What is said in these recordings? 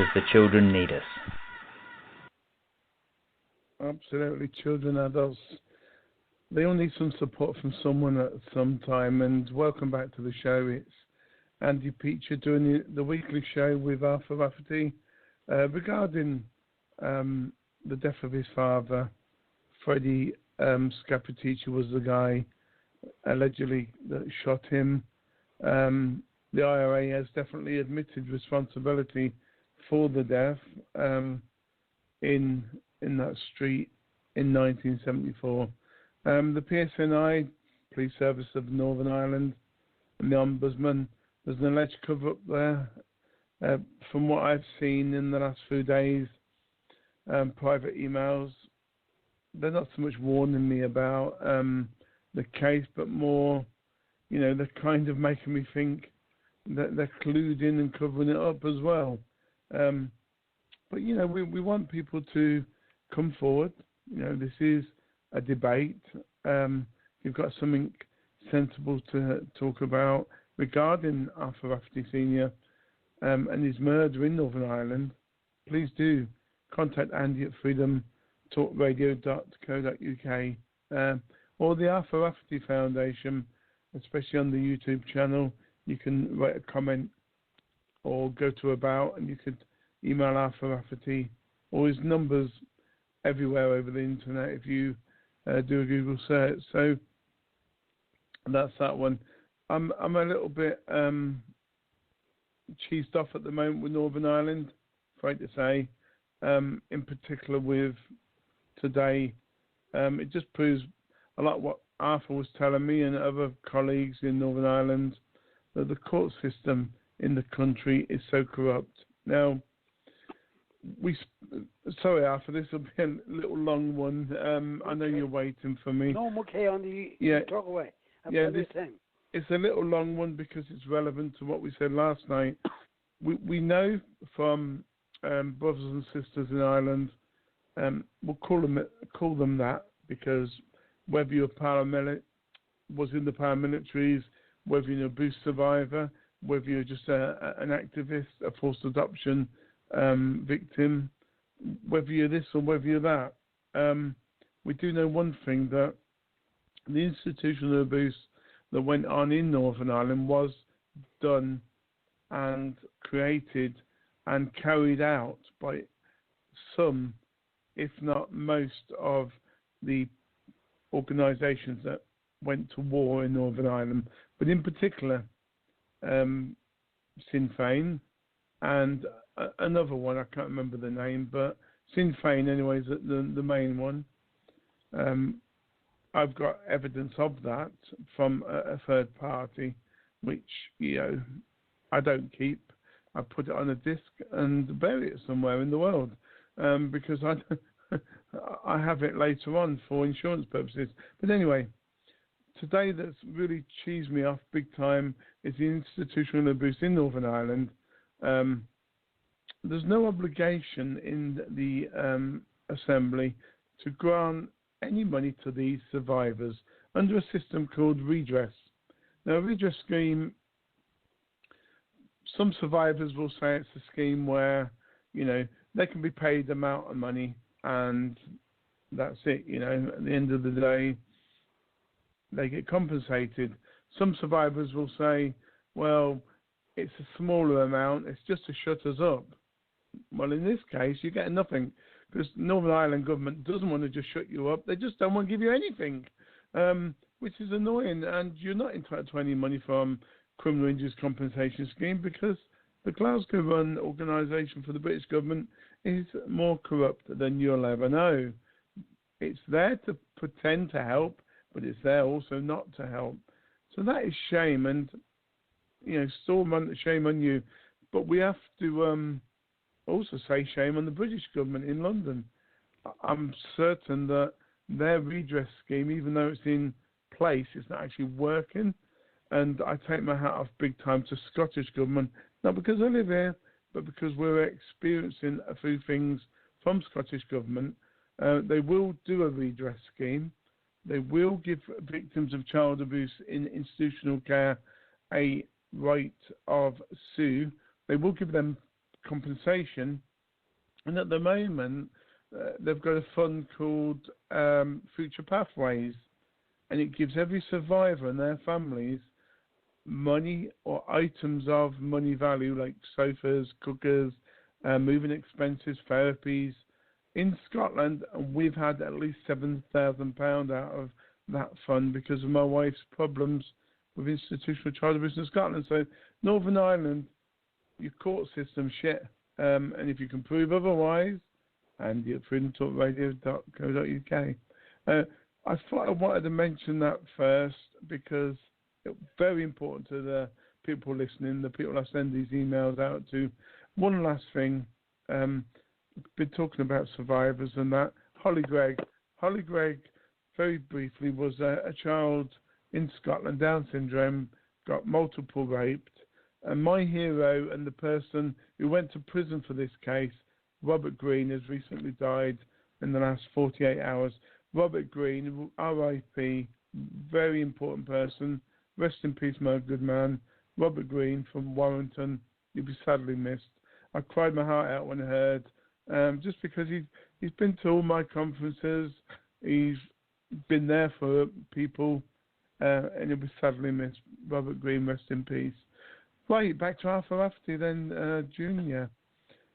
The children need us. Absolutely, children, adults, they all need some support from someone at some time. And welcome back to the show. It's Andy Peacher doing the weekly show with Arthur Rafferty regarding the death of his father. Freddie Scappaticci was the guy allegedly that shot him. The IRA has definitely admitted responsibility for the death in that street in 1974. The PSNI, Police Service of Northern Ireland, and the Ombudsman, there's an alleged cover-up there. From what I've seen in the last few days, private emails, they're not so much warning me about the case, but more, they're kind of making me think that they're colluding and covering it up as well. But, we want people to come forward. This is a debate. You've got something sensible to talk about regarding Arthur Rafferty Sr. And his murder in Northern Ireland. Please do contact Andy at freedomtalkradio.co.uk or the Arthur Rafferty Foundation, especially on the YouTube channel. You can write a comment or go to About, and you could email Arthur Rafferty, or his numbers everywhere over the internet if you do a Google search. So that's that one. I'm a little bit cheesed off at the moment with Northern Ireland, afraid to say. In particular with today, it just proves a lot what Arthur was telling me and other colleagues in Northern Ireland, that the court system in the country is so corrupt. Now, sorry, Arthur, this will be a little long one. I know you're waiting for me. No, I'm okay on the talk away. It's a little long one because it's relevant to what we said last night. We know from brothers and sisters in Ireland, we'll call them that, because whether you're was in the paramilitaries, whether you're an abuse survivor, whether you're just an activist, a forced adoption victim, whether you're this or whether you're that, we do know one thing, that the institutional abuse that went on in Northern Ireland was done and created and carried out by some, if not most, of the organisations that went to war in Northern Ireland, but in particular Sinn Féin and another one, I can't remember the name, but Sinn Féin anyway is the main one. I've got evidence of that from a third party, which, I don't keep. I put it on a disc and bury it somewhere in the world because I have it later on for insurance purposes. But anyway, today that's really cheesed me off big time is the institutional abuse in Northern Ireland. There's no obligation in the Assembly to grant any money to these survivors under a system called redress. Now, a redress scheme, some survivors will say it's a scheme where, they can be paid the amount of money and that's it, at the end of the day, they get compensated. Some survivors will say, well, it's a smaller amount, it's just to shut us up. Well, in this case, you get nothing, because Northern Ireland government doesn't want to just shut you up. They just don't want to give you anything, which is annoying. And you're not entitled to any money from Criminal Injuries Compensation Scheme, because the Glasgow-run organisation for the British government is more corrupt than you'll ever know. It's there to pretend to help, but it's there also not to help. So that is shame, and still shame on you. But we have to also say shame on the British government in London. I'm certain that their redress scheme, even though it's in place, is not actually working. And I take my hat off big time to Scottish government, not because I live here, but because we're experiencing a few things from Scottish government. They will do a redress scheme. They will give victims of child abuse in institutional care a right of sue. They will give them compensation. And at the moment, they've got a fund called Future Pathways, and it gives every survivor and their families money or items of money value, like sofas, cookers, moving expenses, therapies in Scotland. And we've had at least £7,000 out of that fund because of my wife's problems with institutional child abuse in Scotland. So Northern Ireland, your court system shit. And if you can prove otherwise, and you're at freedomtalkradio.co.uk. I thought I wanted to mention that first because it's very important to the people listening, the people I send these emails out to. One last thing, been talking about survivors and that. Holly Gregg, very briefly, was a child in Scotland, Down syndrome, got multiple raped. And my hero and the person who went to prison for this case, Robert Green, has recently died in the last 48 hours. Robert Green, R.I.P., very important person. Rest in peace, my good man. Robert Green from Warrington, you'll be sadly missed. I cried my heart out when I heard, just because he's been to all my conferences, he's been there for people, and he'll be sadly missed. Robert Green, rest in peace. Right, back to Arthur Rafferty then, Junior.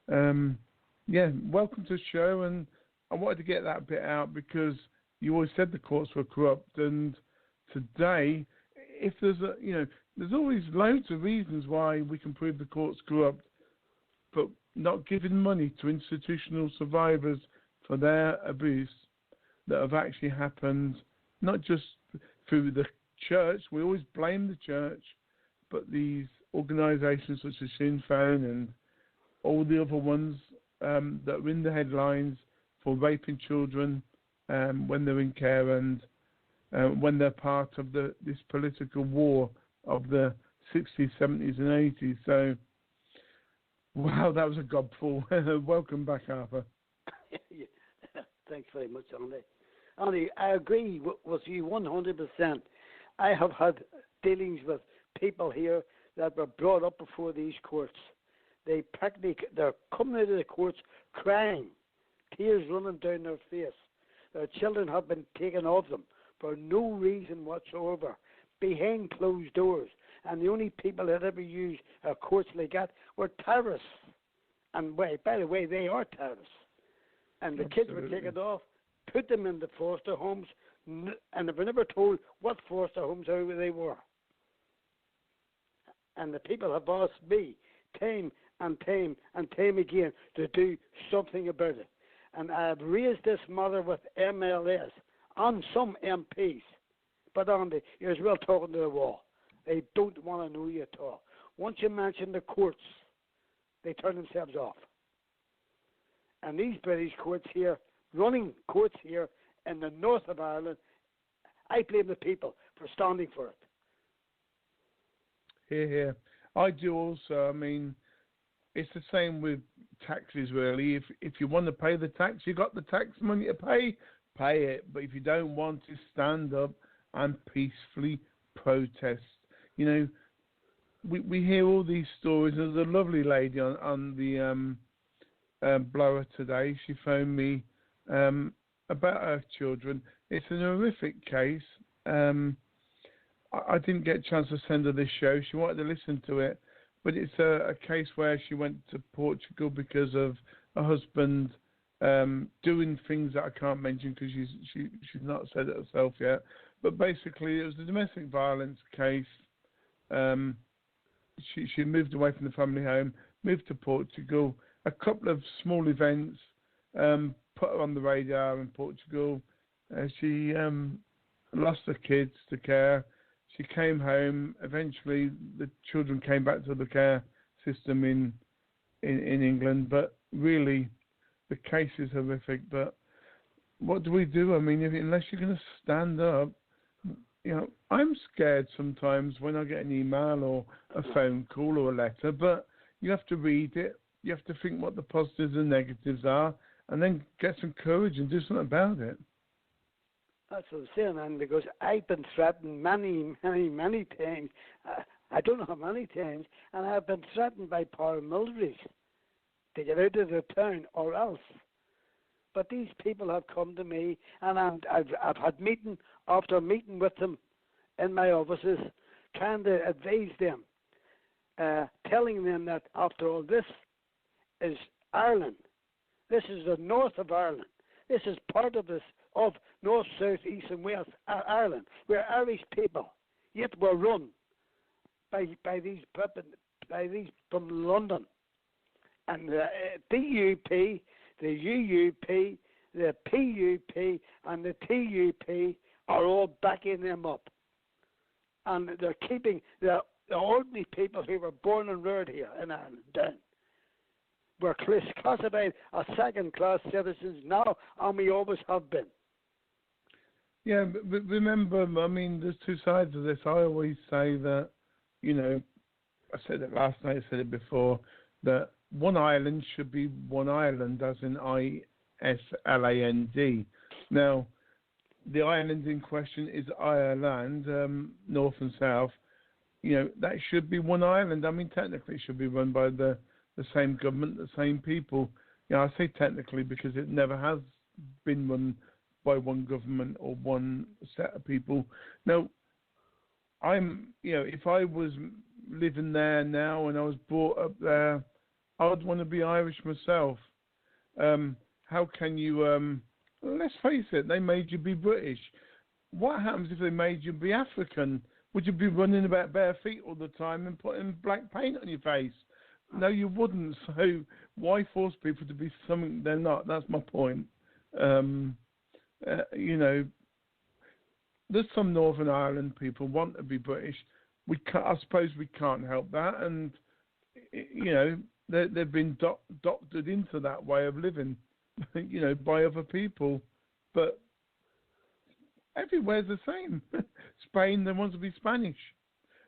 Welcome to the show, and I wanted to get that bit out because you always said the courts were corrupt, and today, if there's there's always loads of reasons why we can prove the court's corrupt, but not giving money to institutional survivors for their abuse that have actually happened, not just through the church. We always blame the church, but these organisations such as Sinn Féin and all the other ones that are in the headlines for raping children when they're in care and when they're part of this political war of the 60s, 70s and 80s. So, wow, that was a gobful. Welcome back, Arthur. Thanks very much, Andy. Andy, I agree with you 100%. I have had dealings with people here that were brought up before these courts. They're coming out of the courts crying, tears running down their face. Their children have been taken off them for no reason whatsoever, behind closed doors. And the only people that ever used courts like that were terrorists. And by the way, they are terrorists. And the kids were taken off, put them in the foster homes, and they were never told what foster homes they were. And the people have asked me time and time and time again to do something about it. And I have raised this matter with MLS and some MPs. But Andy, you're as well talking to the wall. They don't want to know you at all. Once you mention the courts, they turn themselves off. And these British courts here, running courts here in the north of Ireland, I blame the people for standing for it. Here. I do also. I mean, it's the same with taxes, really. If you want to pay the tax, you got the tax money to pay it. But if you don't want to, stand up and peacefully protest. You know, we hear all these stories. There's a lovely lady on the blower today. She phoned me about her children. It's an horrific case. I didn't get a chance to send her this show. She wanted to listen to it, but it's a case where she went to Portugal because of her husband doing things that I can't mention because she's not said it herself yet. But basically, it was a domestic violence case. She moved away from the family home, moved to Portugal. A couple of small events put her on the radar in Portugal. She lost her kids to care. She came home. Eventually, the children came back to the care system in England. But really, the case is horrific. But what do we do? I mean, unless you're going to stand up, I'm scared sometimes when I get an email or a phone call or a letter. But you have to read it. You have to think what the positives and negatives are, and then get some courage and do something about it. That's what I'm saying, and because I've been threatened many times. I don't know how many times, and I've been threatened by paramilitaries to get out of the town or else. But these people have come to me, and I've had meeting after meeting with them in my offices, trying to advise them, telling them that after all, this is Ireland. This is the north of Ireland. This is part of north, south, east, and west Ireland. We're Irish people, yet we're run by these from London, and the DUP, the UUP, the PUP, and the TUP are all backing them up, and they're keeping the ordinary people who were born and reared here in Ireland down. We're classified as second-class citizens now, and we always have been. Yeah, but remember, I mean, there's two sides of this. I always say that, you know, I said it last night, I said it before, that one island should be one island, as in ISLAND. Now, the island in question is Ireland, north and south. You know, that should be one island. I mean, technically it should be run by the same government, the same people. You know, I say technically because it never has been run by one government or one set of people. Now, if I was living there now and I was brought up there, I would want to be Irish myself. How can you, let's face it, they made you be British. What happens if they made you be African? Would you be running about bare feet all the time and putting black paint on your face? No, you wouldn't. So why force people to be something they're not? That's my point. You know, there's some Northern Ireland people want to be British. I suppose we can't help that, and you know, they've been doctored into that way of living, you know, by other people. But everywhere's the same. Spain, they want to be Spanish.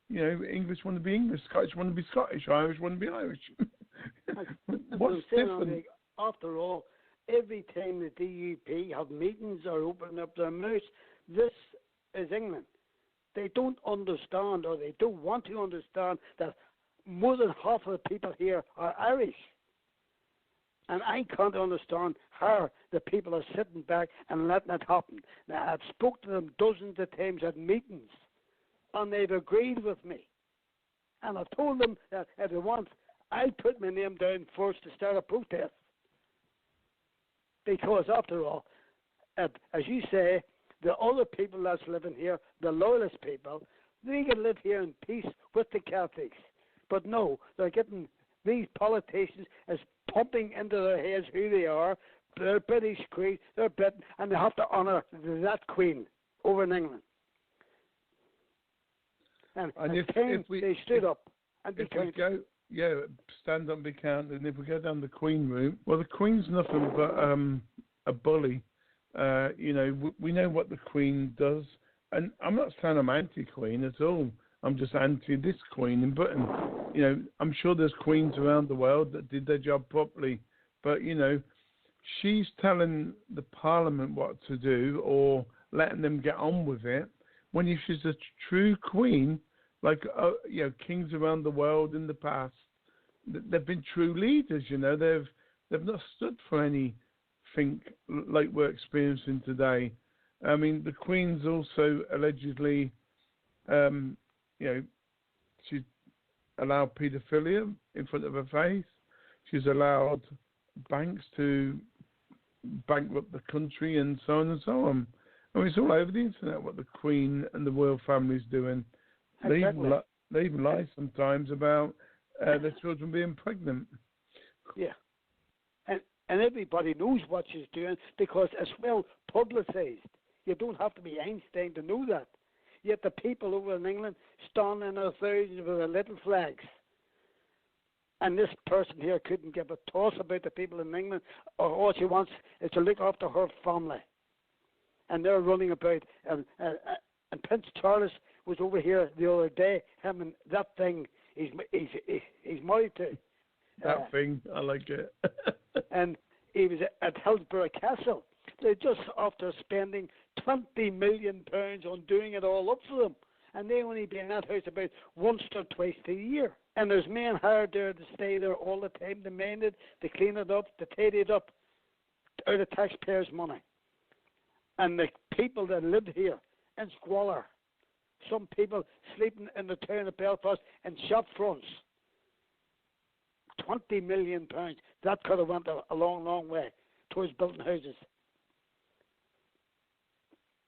You know, English want to be English, Scottish want to be Scottish, Irish want to be Irish. What's different? After all, every time the DUP have meetings or open up their mouths, this is England. They don't understand, or they don't want to understand, that more than half of the people here are Irish. And I can't understand how the people are sitting back and letting it happen. Now, I've spoke to them dozens of times at meetings, and they've agreed with me. And I've told them that if they want, I'll put my name down first to start a protest. Because after all, as you say, the other people that's living here, the loyalist people, they can live here in peace with the Catholics. But no, they're getting, these politicians is pumping into their heads who they are. They're British Queen, they're Britain, and they have to honour that Queen over in England. And if they stood up and be counted. Stand up and be counted. And if we go down the Queen route, well, the Queen's nothing but a bully. You know, we know what the Queen does. And I'm not saying I'm anti-Queen at all. I'm just anti this Queen in Britain. You know, I'm sure there's Queens around the world that did their job properly. But, you know, she's telling the Parliament what to do or letting them get on with it. When if she's a true Queen, like, you know, kings around the world in the past, they've been true leaders, you know. They've not stood for anything like we're experiencing today. I mean, the Queen's also allegedly, you know, she's allowed paedophilia in front of her face. She's allowed banks to bankrupt the country and so on and so on. I mean, it's all over the internet what the Queen and the royal family's doing. Exactly. They even lie sometimes about their children being pregnant. Yeah. And everybody knows what she's doing because it's well publicised. You don't have to be Einstein to know that. Yet the people over in England stand in their thousands with their little flags. And this person here couldn't give a toss about the people in England, or all she wants is to look after her family. And they're running about. And Prince Charles was over here the other day. Him and that thing he's married to. That thing, I like it. And he was at Hillsborough Castle. They're just after spending £20 million on doing it all up for them. And they only be in that house about once or twice a year And there's men hired there to stay there all the time, to mend it, to clean it up, to tidy it up, out of taxpayers' money. And the people that lived here in squalor, some people sleeping in the town of Belfast in shop fronts, £20 million, that could have went a long, long way towards building houses.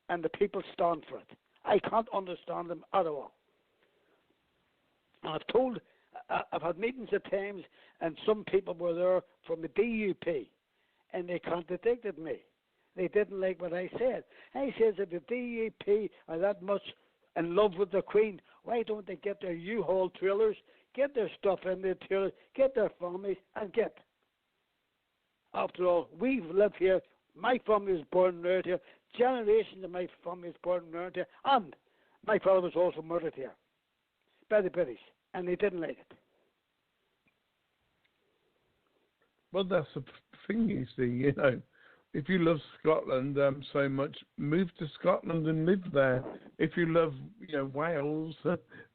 And the people stand for it. I can't understand them at all. And I've had meetings at times, and some people were there from the DUP, and they contradicted me. They didn't like what I said. I said that the DUP are that much in love with the Queen, why don't they get their U-Haul trailers, get their stuff in their trailers, get their families, and get? After all, we've lived here. My family was born around here. Generations of my family was born around here, and my father was also murdered here by the British, and they didn't like it. Well, that's the thing, you see, you know. If you love Scotland so much, move to Scotland and live there. If you love, you know, Wales,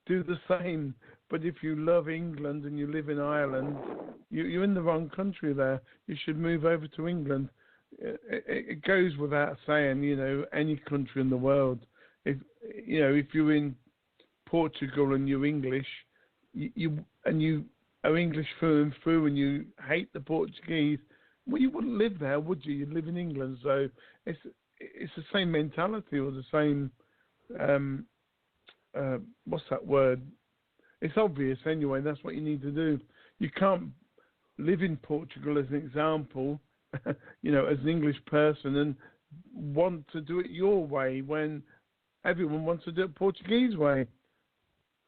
do the same. But if you love England and you live in Ireland, you're in the wrong country there. You should move over to England. It goes without saying, you know, any country in the world. If you're in Portugal and you're English, you are English through and through, and you hate the Portuguese, well, you wouldn't live there, would you? You'd live in England. So it's the same mentality, or the same what's that word? It's obvious anyway. That's what you need to do. You can't live in Portugal as an example, you know, as an English person, and want to do it your way when everyone wants to do it Portuguese way.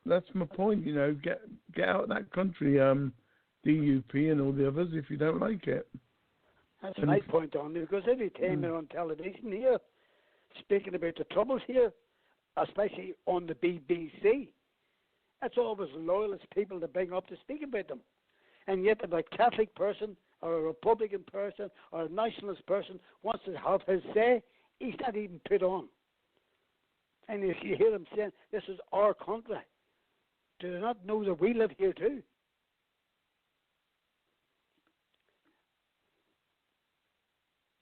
That's my point. You know, get out of that country, DUP and all the others, if you don't like it. That's my point on it, because every time you're on television here, speaking about the troubles here, especially on the BBC, it's always loyalist people that bring up to speak about them. And yet if a Catholic person or a Republican person or a nationalist person wants to have his say, he's not even put on. And if you hear him saying, this is our country, do they not know that we live here too?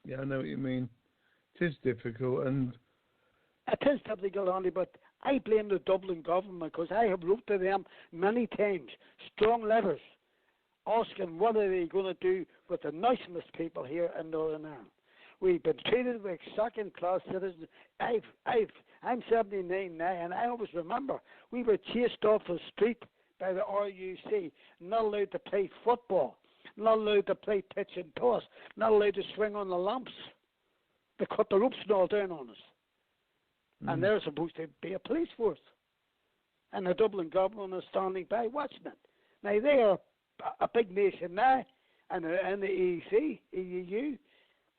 Yeah, I know what you mean. It is difficult, and it is difficult, Andy, but I blame the Dublin government, because I have wrote to them many times, strong letters, asking what are they going to do with the nationalist people here in Northern Ireland. We've been treated like second-class citizens. I'm 79 now, and I always remember we were chased off the street by the RUC, not allowed to play football, not allowed to play pitch and toss, not allowed to swing on the lamps. They cut the ropes and all down on us. And they're supposed to be a police force. And the Dublin government is standing by watching it. Now, they are a big nation now, and the EEC, EU.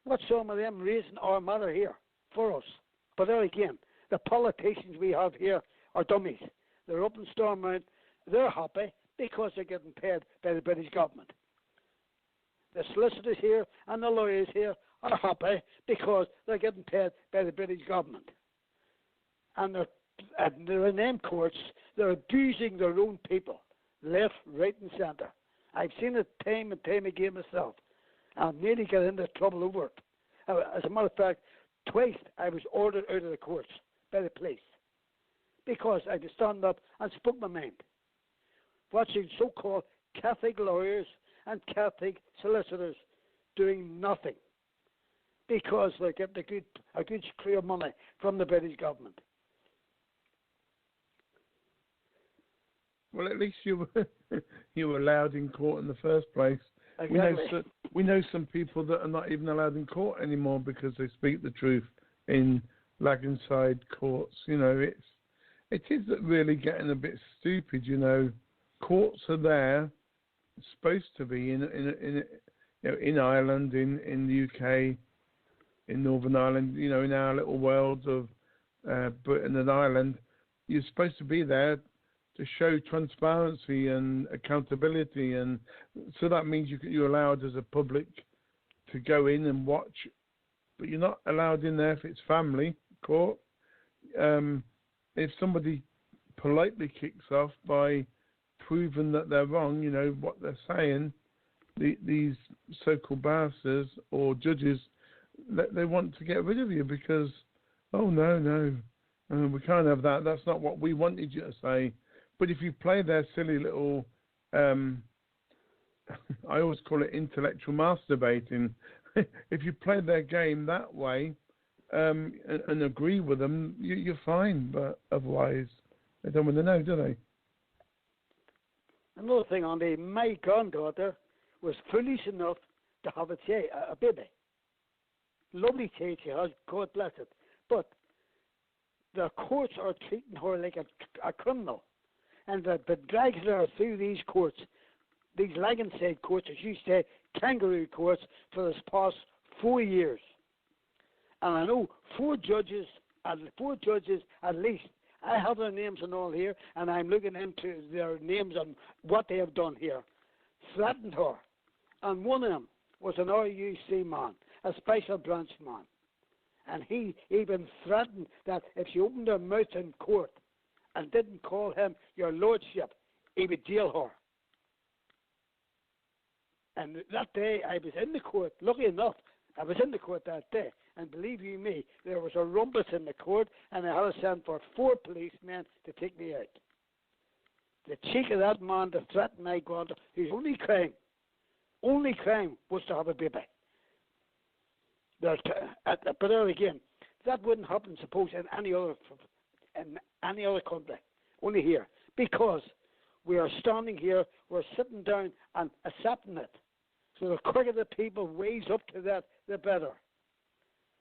What's some of them raising our matter here for us? But there again, the politicians we have here are dummies. They're up and storm around. They're happy because they're getting paid by the British government. The solicitors here and the lawyers here are happy because they're getting paid by the British government. And they're in them courts, they're abusing their own people, left, right and centre. I've seen it time and time again myself. I've nearly got into trouble over it. As a matter of fact, twice I was ordered out of the courts by the police because I just stand up and spoke my mind. Watching so-called Catholic lawyers and Catholic solicitors doing nothing because they get a good clear money from the British government. Well, at least you were allowed in court in the first place. Exactly. We know some people that are not even allowed in court anymore because they speak the truth in lag-inside courts. You know, it is really getting a bit stupid. You know, courts are there, supposed to be in Ireland, in the UK, in Northern Ireland. You know, in our little world of Britain and Ireland, you're supposed to be there to show transparency and accountability, and so that means you're allowed as a public to go in and watch, but you're not allowed in there if it's family court. If somebody politely kicks off by proven that they're wrong, you know, what they're saying, these so-called barristers or judges, they want to get rid of you because, oh, no, we can't have that. That's not what we wanted you to say. But if you play their silly little, I always call it intellectual masturbating. If you play their game that way and agree with them, you're fine. But otherwise, they don't want to know, do they? Another thing, Andy, my granddaughter was foolish enough to have a baby. Lovely child she has, God bless it. But the courts are treating her like a criminal. And they've dragged her through these courts, these Lagan-side courts, as you say, kangaroo courts, for this past 4 years. And I know four judges at least. I have their names and all here, and I'm looking into their names and what they have done here. Threatened her. And one of them was an RUC man, a special branch man. And he even threatened that if she opened her mouth in court and didn't call him your lordship, he would jail her. And that day I was in the court. Lucky enough, I was in the court that day. And believe you me, there was a rumpus in the court, and I had to send for 4 policemen to take me out. The cheek of that man to threaten my granddaughter, whose only crime was to have a baby. But there again, that wouldn't happen, suppose, in any other country, only here, because we are standing here, we're sitting down and accepting it. So the quicker the people raise up to that, the better.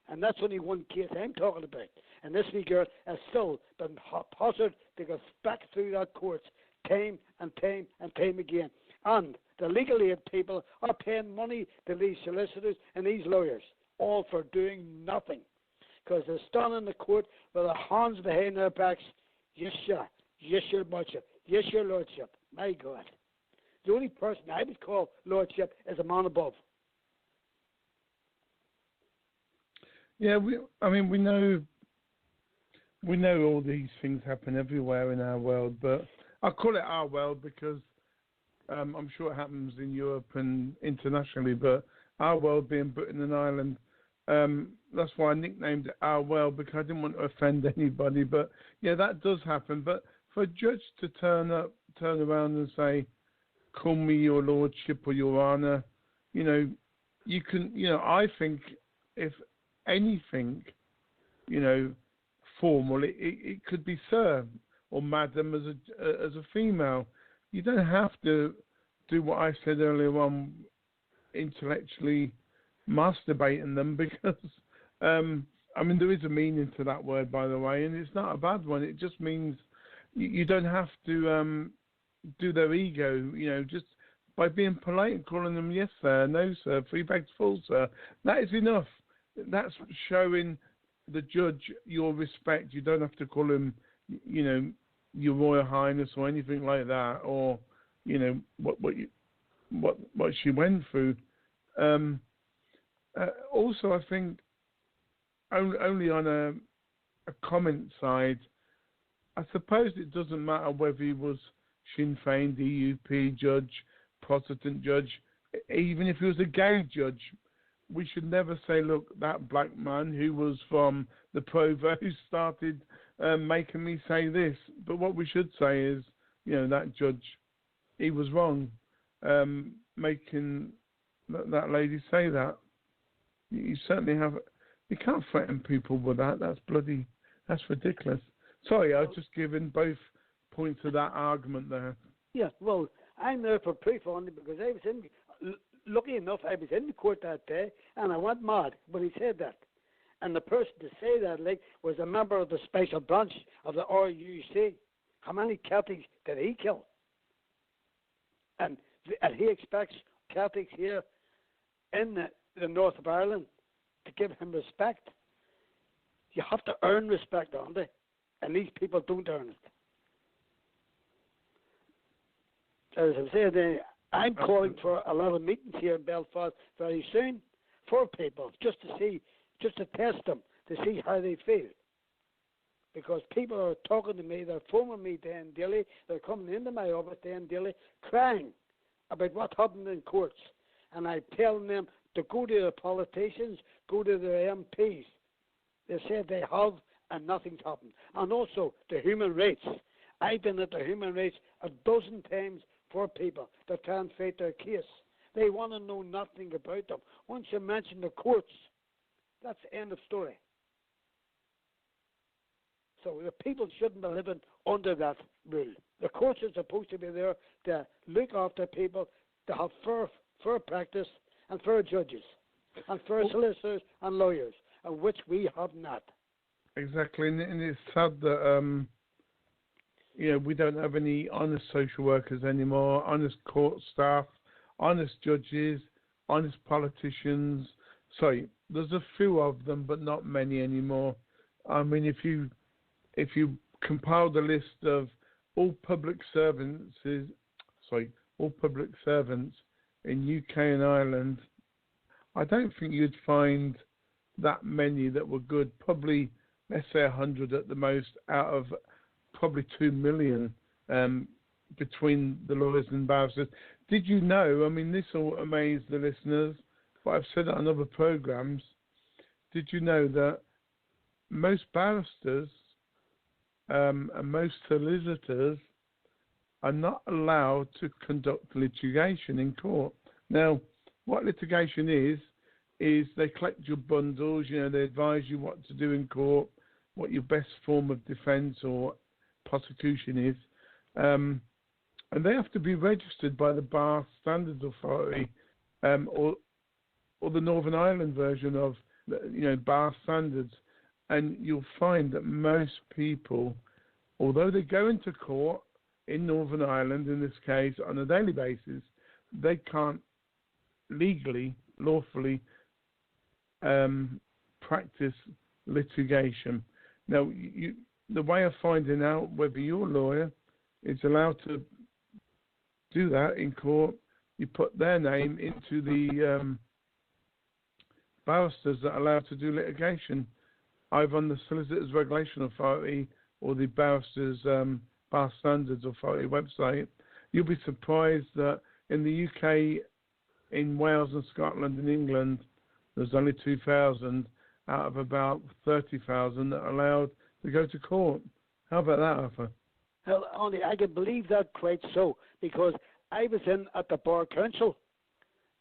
And that's only one case I'm talking about. And this wee girl has still been hazarded to go back through that courts time and time and time again. And the legal aid people are paying money to these solicitors and these lawyers, all for doing nothing. Because they're standing in the court with their hands behind their backs. Yes, sir. Yes, your lordship. Yes, your lordship. My God. The only person I would call lordship is a man above. Yeah, we know all these things happen everywhere in our world, but I call it our world because I'm sure it happens in Europe and internationally, but our world being Britain and Ireland, that's why I nicknamed it Our World, because I didn't want to offend anybody. But yeah, that does happen. But for a judge to turn around and say, "Call me your lordship or your honour," you can, I think if anything, formal, it could be sir or madam as a female. You don't have to do what I said earlier on, intellectually masturbating them, because there is a meaning to that word, by the way, and it's not a bad one. It just means you don't have to do their ego, just by being polite and calling them yes sir, no sir, 3 bags full sir. That is enough. That's showing the judge your respect. You don't have to call him, your Royal Highness or anything like that, or what she went through. Also, I think only on a comment side, I suppose it doesn't matter whether he was Sinn Féin, DUP judge, Protestant judge, even if he was a gay judge. We should never say, look, that black man who was from the Provost started making me say this. But what we should say is, that judge, he was wrong, making that lady say that. You certainly have. You can't threaten people with that. That's ridiculous. Sorry, I was just giving both points of that argument there. Yeah, well, I'm there for proof on it because I was lucky enough, I was in the court that day, and I went mad when he said that. And the person to say that, was a member of the special branch of the RUC. How many Celtics did he kill? And he expects Celtics here in the north of Ireland to give him respect. You have to earn respect, don't they? And these people don't earn it. As I said, I'm calling for a lot of meetings here in Belfast very soon for people, just to test them, to see how they feel. because people are talking to me, they're phoning me day and daily, they're coming into my office day and daily, crying about what happened in courts. And I'm telling them to go to the politicians, go to their MPs. They said they have, and nothing's happened. And also the human rights. I've been at the human rights a dozen times for people that try and fight their case. They want to know nothing about them. Once you mention the courts, that's the end of story. So the people shouldn't be living under that rule. The courts are supposed to be there to look after people, to have fair practice and fair judges and fair solicitors and lawyers, of which we have not. Exactly, and it's sad that we don't have any honest social workers anymore, honest court staff, honest judges, honest politicians. Sorry, there's a few of them, but not many anymore. I mean, if you compile the list of all public servants in UK and Ireland, I don't think you'd find that many that were good. Probably, let's say 100 at the most, out of probably 2 million between the lawyers and barristers. Did you know, I mean, this will amaze the listeners, but I've said it on other programs, did you know that most barristers and most solicitors are not allowed to conduct litigation in court? Now, what litigation is they collect your bundles, they advise you what to do in court, what your best form of defence or prosecution is, and they have to be registered by the Bar Standards Authority, or the Northern Ireland version of Bar Standards. And you'll find that most people, although they go into court in Northern Ireland, in this case, on a daily basis, they can't legally, lawfully practice litigation. Now, the way of finding out whether your lawyer is allowed to do that in court, you put their name into the barristers that are allowed to do litigation, either on the Solicitors Regulation Authority or the Barristers Bar Standards Authority website. You'll be surprised that in the UK, in Wales and Scotland and England, there's only 2,000 out of about 30,000 that are allowed to go to court. How about that, Arthur? Well, only I can believe that quite so, because I was in at the Bar Council,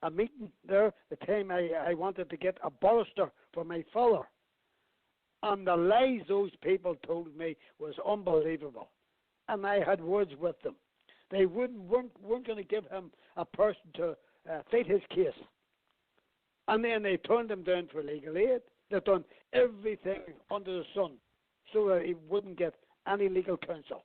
a meeting there, the time I wanted to get a barrister for my father. And the lies those people told me was unbelievable. And I had words with them. They weren't going to give him a person to fight his case. And then they turned him down for legal aid. They've done everything under the sun so that he wouldn't get any legal counsel.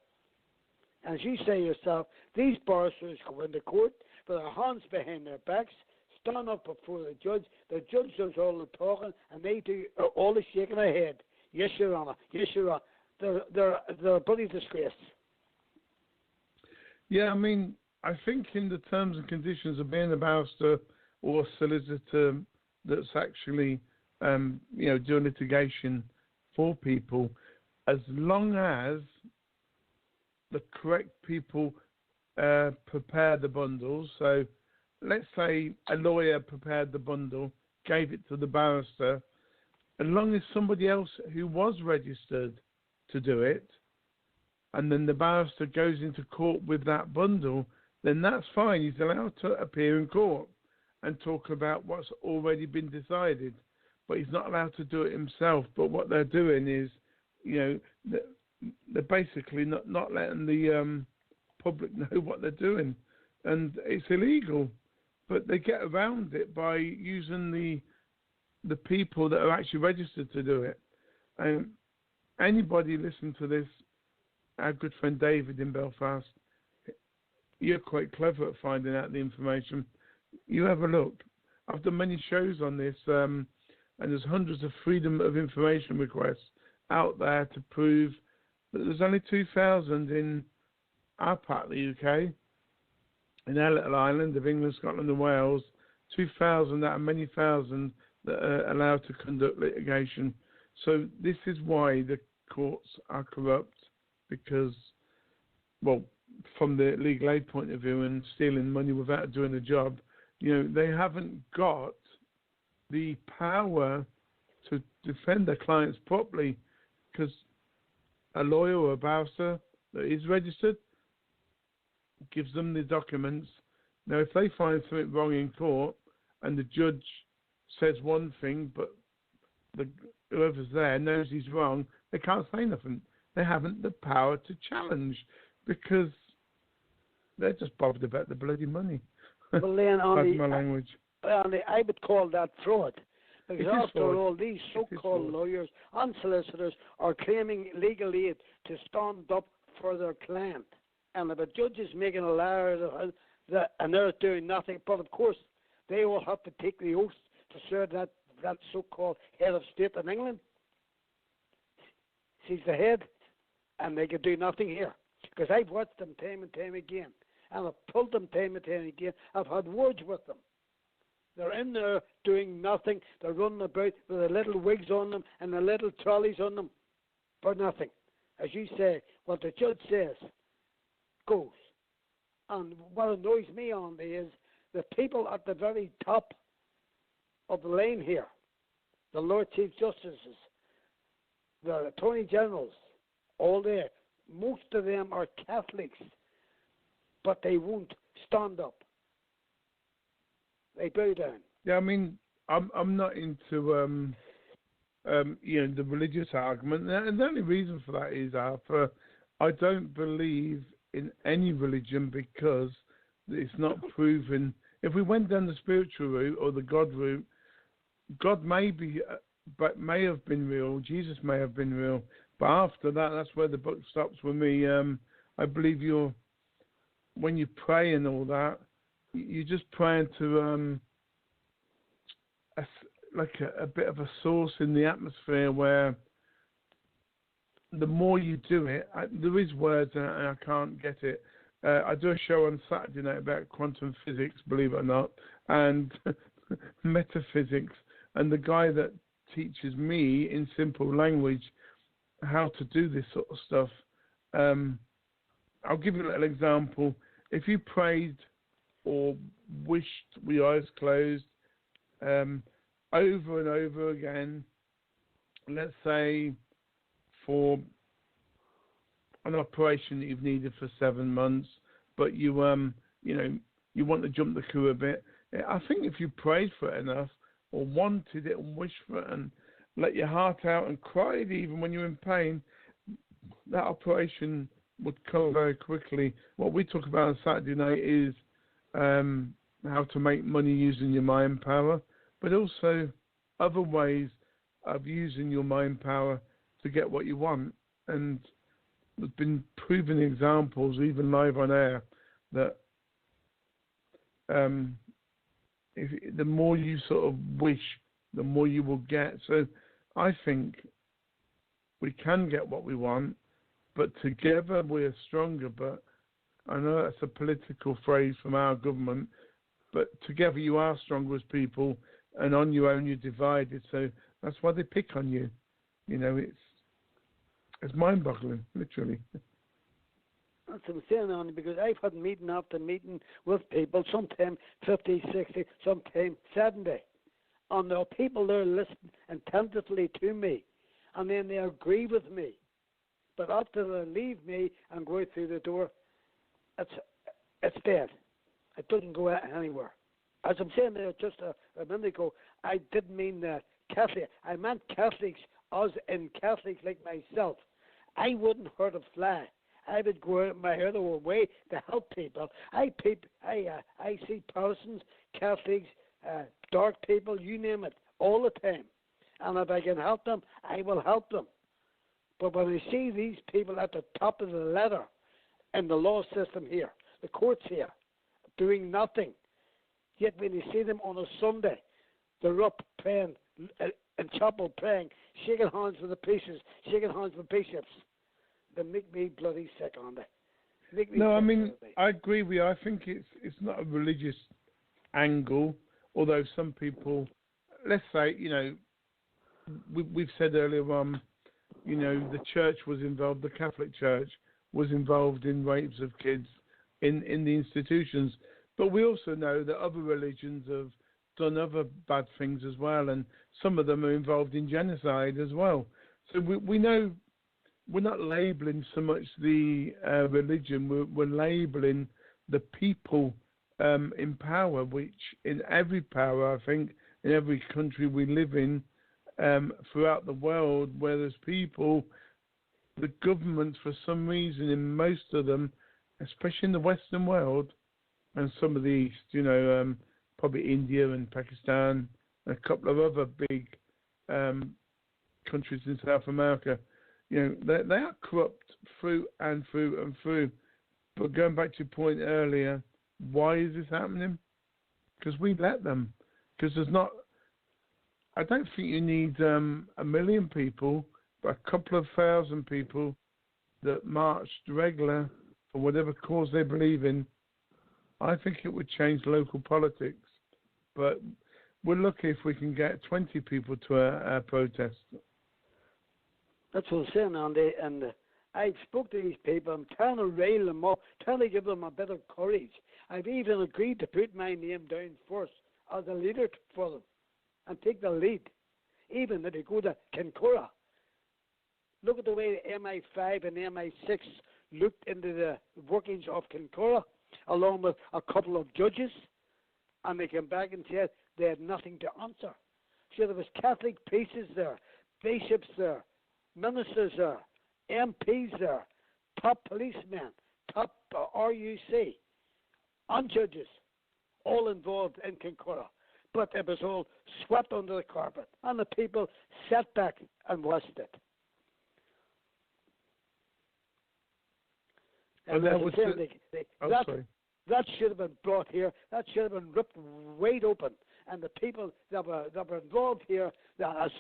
As you say yourself, these barristers go into court with their hands behind their backs, stand up before the judge does all the talking, and they do all the shaking their head. Yes, Your Honour. Yes, Your Honour. They're a bloody disgrace. Yeah, I mean, I think in the terms and conditions of being a barrister or a solicitor that's actually, doing litigation for people, as long as the correct people prepare the bundles. So let's say a lawyer prepared the bundle, gave it to the barrister, as long as somebody else who was registered to do it, and then the barrister goes into court with that bundle, then that's fine. He's allowed to appear in court and talk about what's already been decided, but he's not allowed to do it himself. But what they're doing is, they're basically not letting the public know what they're doing, and it's illegal. But they get around it by using the people that are actually registered to do it. And anybody listening to this, our good friend David in Belfast, you're quite clever at finding out the information. You have a look. I've done many shows on this, and there's hundreds of freedom of information requests out there to prove that there's only 2,000 in our part of the UK, in our little island of England, Scotland and Wales, 2,000 out of many thousand that are allowed to conduct litigation. So this is why the courts are corrupt because, well, from the legal aid point of view and stealing money without doing a job, they haven't got the power to defend their clients properly, because a lawyer or a barrister that is registered gives them the documents. Now, if they find something wrong in court and the judge says one thing, but whoever's there knows he's wrong, they can't say nothing. They haven't the power to challenge because they're just bothered about the bloody money. Well, then Pardon my language. I would call that fraud. Because after fraud. all, these so-called lawyers and solicitors are claiming legal aid to stand up for their client. And if a judge is making a liar of that, and they're doing nothing, but of course they will have to take the oath to serve that so-called head of state in England. He's the head, and they can do nothing here. Because I've watched them time and time again, and I've told them time and time again. I've had words with them. They're in there doing nothing. They're running about with the little wigs on them and the little trolleys on them for nothing. As you say, what the judge says goes. And what annoys me on is the people at the very top of the lane here, the Lord Chief Justices, the Attorney Generals, all there, most of them are Catholics, but they won't stand up. They bow down. Yeah, I mean, I'm not into the religious argument, and the only reason for that is, Arthur, I don't believe in any religion because it's not proven. If we went down the spiritual route or the God route, God may have been real, Jesus may have been real, but after that, that's where the buck stops with me. I believe when you pray and all that, you're just praying to a bit of a source in the atmosphere where the more you do it, there is words and I can't get it. I do a show on Saturday night about quantum physics, believe it or not, and metaphysics, and the guy that teaches me in simple language how to do this sort of stuff. I'll give you a little example. If you prayed or wished with your eyes closed over and over again, let's say for an operation that you've needed for 7 months, but you want to jump the queue a bit. I think if you prayed for it enough or wanted it and wished for it and let your heart out and cried even when you're in pain, that operation would come very quickly. What we talk about on Saturday night is how to make money using your mind power, but also other ways of using your mind power to get what you want. And there's been proven examples, even live on air, that the more you sort of wish, the more you will get. So I think we can get what we want, but together we're stronger. But I know that's a political phrase from our government, but together you are stronger as people, and on your own you're divided. So that's why they pick on you. It's mind-boggling, literally. That's what I'm saying, Andy, because I've had meeting after meeting with people, sometimes 50, 60, sometimes 70. And there are people there listening attentively to me, and then they agree with me. But after they leave me and go out through the door, it's dead. It doesn't go out anywhere. As I'm saying there just a minute ago, I didn't mean Catholic. I meant Catholics as in Catholics like myself. I wouldn't hurt a fly. I would go out my other way to help people. I see Protestants, Catholics, dark people, you name it, all the time. And if I can help them, I will help them. But when I see these people at the top of the ladder in the law system here, the courts here, doing nothing, yet when you see them on a Sunday, they're up praying, in chapel praying, shaking hands with the priests, shaking hands with bishops, they make me bloody sick on that. No, I mean, I agree with you. I think it's not a religious angle, although some people, let's say, we've said earlier on, you know, the church was involved, the Catholic Church was involved in rapes of kids in the institutions. But we also know that other religions have done other bad things as well, and some of them are involved in genocide as well. So we know we're not labelling so much the religion, we're labelling the people in power, which in every power, I think, in every country we live in, throughout the world, where there's people, the governments, for some reason, in most of them, especially in the Western world, and some of the East, you know, probably India and Pakistan, and a couple of other big countries in South America, you know, they are corrupt through and through and through. But going back to your point earlier, why is this happening? Because we let them. Because there's not, I don't think you need 1 million people, but a couple of thousand people that marched regular for whatever cause they believe in. I think it would change local politics. But we're lucky if we can get 20 people to a protest. That's what I'm saying, Andy. And I spoke to these people. I'm trying to rail them up, trying to give them a bit of courage. I've even agreed to put my name down first as a leader for them and take the lead. Even if they go to Kincora. Look at the way the MI5 and MI6 looked into the workings of Kincora, along with a couple of judges, and they came back and said they had nothing to answer. So there was Catholic priests there, bishops there, ministers there, MPs there, top policemen, top RUC, and judges, all involved in Kincora. But it was all swept under the carpet, and the people sat back and watched it. And that should have been brought here. That should have been ripped wide open. And the people that were involved here,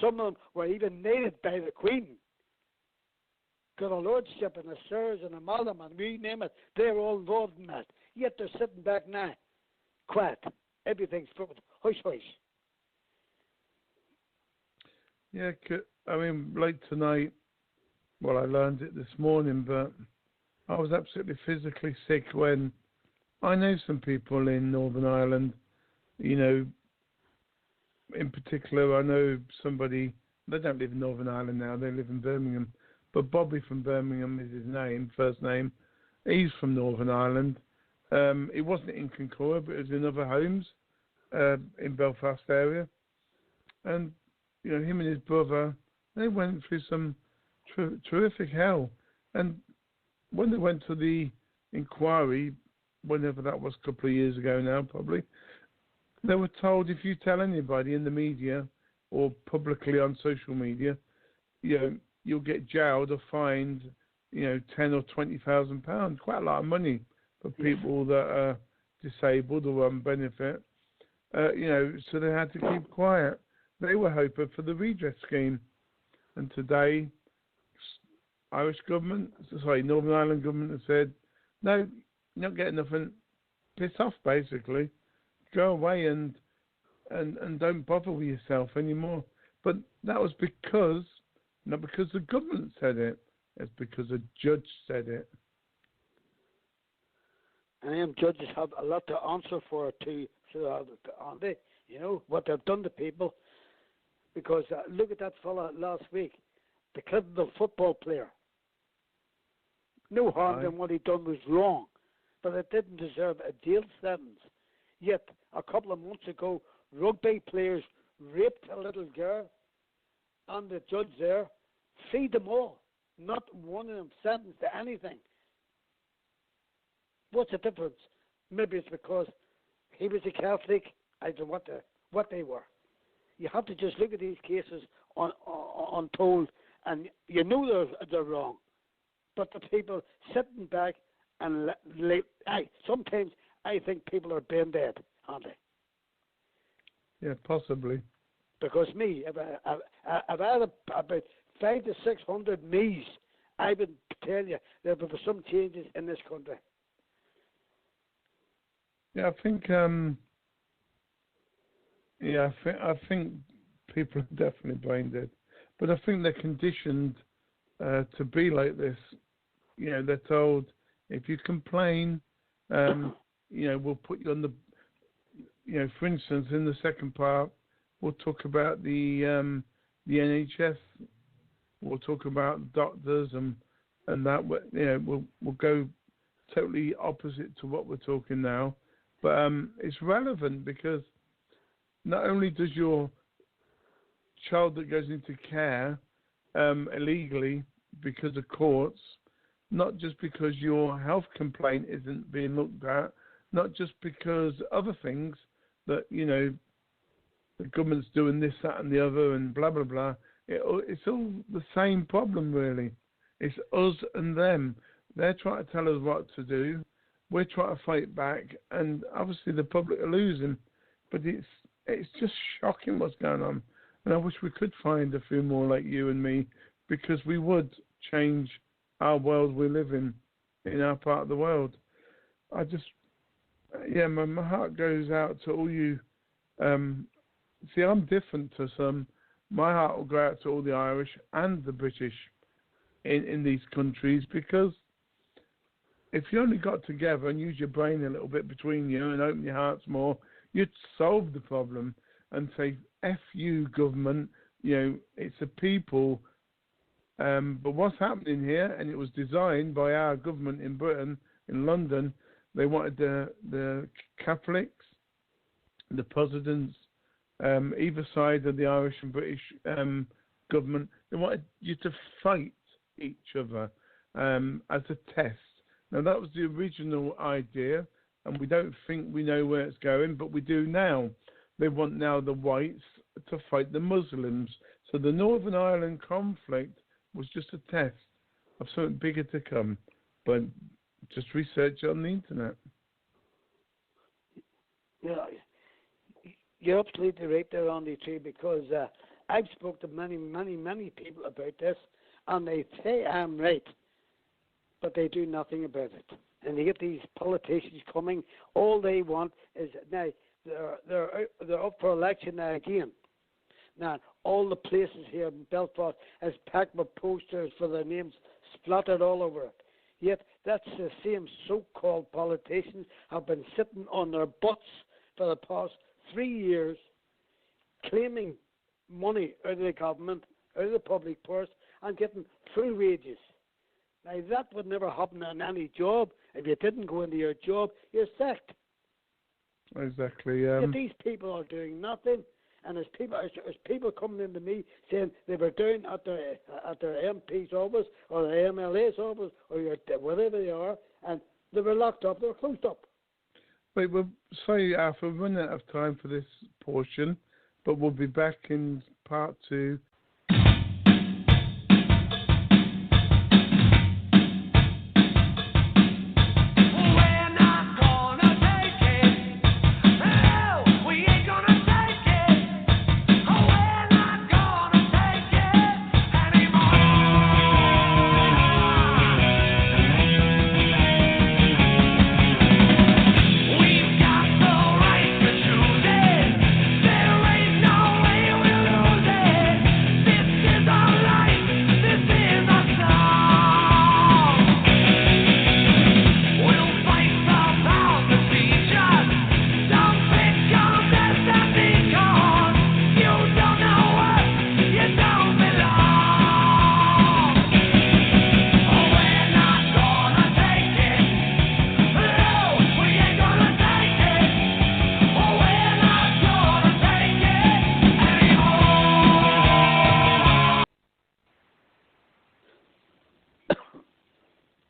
some of them were even named by the Queen. Got a lordship and a sirs and a madam and we name it. They're all involved in that. Yet they're sitting back now, quiet. Everything's hush hush. Yeah, I mean, late tonight. Well, I learned it this morning, but I was absolutely physically sick when I know some people in Northern Ireland, you know, in particular, I know somebody, they don't live in Northern Ireland now, they live in Birmingham, but Bobby from Birmingham is his name, first name. He's from Northern Ireland. It wasn't in Kincora, but it was in other homes in Belfast area. And, you know, him and his brother, they went through some terrific hell. And when they went to the inquiry, whenever that was, a couple of years ago now probably, they were told if you tell anybody in the media or publicly on social media, you know, you'll get jailed or fined, you know, £10,000 or £20,000, quite a lot of money for people that are disabled or on benefit. You know, so they had to keep quiet. They were hoping for the redress scheme, and today, Northern Ireland government has said, no, you're not getting nothing. Piss off, basically. Go away and don't bother with yourself anymore. But that was not because the government said it, it's because a judge said it. And them judges have a lot to answer for too, aren't they? You know, what they've done to people. Because look at that fella last week, the Clinton football player. No harm in what he done was wrong, but it didn't deserve a jail sentence. Yet, a couple of months ago, rugby players raped a little girl, and the judge there freed them all. Not one of them sentenced to anything. What's the difference? Maybe it's because he was a Catholic. I don't know what they were. You have to just look at these cases untold, and you know they're wrong. But the people sitting back and sometimes I think people are brain dead, aren't they? Yeah, possibly. Because me, if I had about 500 to 600 me's, I would tell you there were some changes in this country. Yeah, I think. I think people are definitely brain dead, but I think they're conditioned to be like this. You know, they're told if you complain, you know, we'll put you on the, you know, for instance, in the second part, we'll talk about the NHS. We'll talk about doctors and that. You know, we'll go totally opposite to what we're talking now. But it's relevant because not only does your child that goes into care illegally because of courts, not just because your health complaint isn't being looked at, not just because other things that, you know, the government's doing this, that and the other and blah, blah, blah. It's all the same problem, really. It's us and them. They're trying to tell us what to do. We're trying to fight back, and obviously the public are losing. But it's just shocking what's going on. And I wish we could find a few more like you and me, because we would change our world we live in our part of the world. I just, my heart goes out to all you. See, I'm different to some. My heart will go out to all the Irish and the British in these countries, because if you only got together and used your brain a little bit between you and open your hearts more, you'd solve the problem and say, F you, government, you know, it's the people. But what's happening here, and it was designed by our government in Britain, in London, they wanted the Catholics, the Protestants, either side of the Irish and British government, they wanted you to fight each other as a test. Now, that was the original idea, and we don't think we know where it's going, but we do now. They want now the whites to fight the Muslims. So the Northern Ireland conflict was just a test of something bigger to come. But just research it on the internet. Yeah, you're absolutely right there, Andy, too, because I've spoken to many people about this, and they say I'm right, but they do nothing about it. And you get these politicians coming, all they want is, now, they're up for election now again. Now, all the places here in Belfast is packed with posters for their names splattered all over it. Yet, that's the same so-called politicians have been sitting on their butts for the past 3 years, claiming money out of the government, out of the public purse, and getting full wages. Now, that would never happen in any job. If you didn't go into your job, you're sacked. Exactly. Yet these people are doing nothing, and there's people coming into me saying they were down at their MP's office or the MLA's office or whatever they are, and they were locked up, they were closed up. Wait, well, sorry, Arthur, we're running out of time for this portion, but we'll be back in part 2.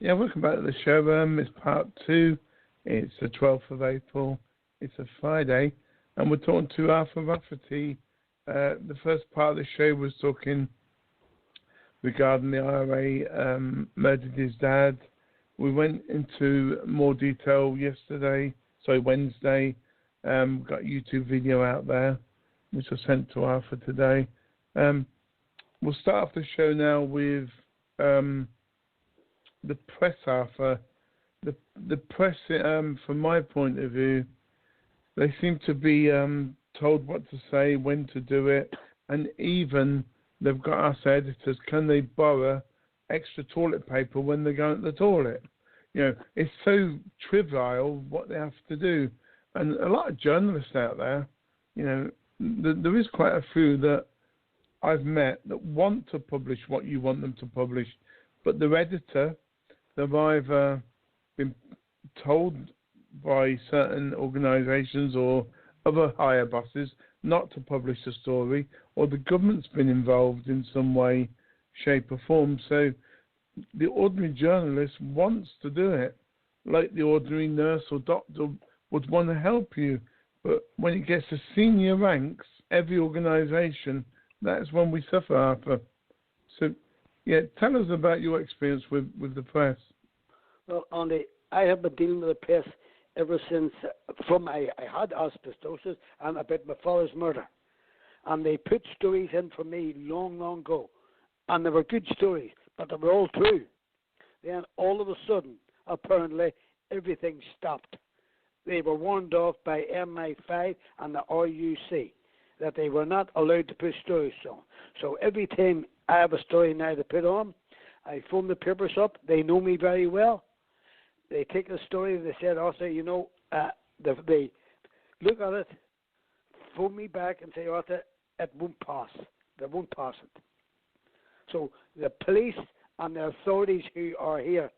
Yeah, welcome back to the show. It's part 2. It's the 12th of April. It's a Friday. And we're talking to Arthur Rafferty. The first part of the show was talking regarding the IRA murdered his dad. We went into more detail Wednesday. Got a YouTube video out there, which I sent to Arthur today. We'll start off the show now with the press, Arthur. The press, from my point of view, they seem to be told what to say, when to do it, and even they've got us editors. Can they borrow extra toilet paper when they go to the toilet. You know, it's so trivial what they have to do. And a lot of journalists out there, you know, there is quite a few that I've met that want to publish what you want them to publish, but their editor, they've either been told by certain organisations or other higher bosses not to publish the story, or the government's been involved in some way, shape or form. So the ordinary journalist wants to do it, like the ordinary nurse or doctor would want to help you. But when it gets to senior ranks, every organisation, that's when we suffer, Arthur. So, yeah, tell us about your experience with the press. Well, I have been dealing with the press ever since, I had asbestosis and about my father's murder. And they put stories in for me long, long ago. And they were good stories, but they were all true. Then all of a sudden, apparently, everything stopped. They were warned off by MI5 and the RUC that they were not allowed to put stories on. So every time I have a story now to put on, I phone the papers up. They know me very well. They take the story. They said, Arthur, you know, they look at it, phone me back and say, Arthur, it won't pass. They won't pass it. So the police and the authorities who are here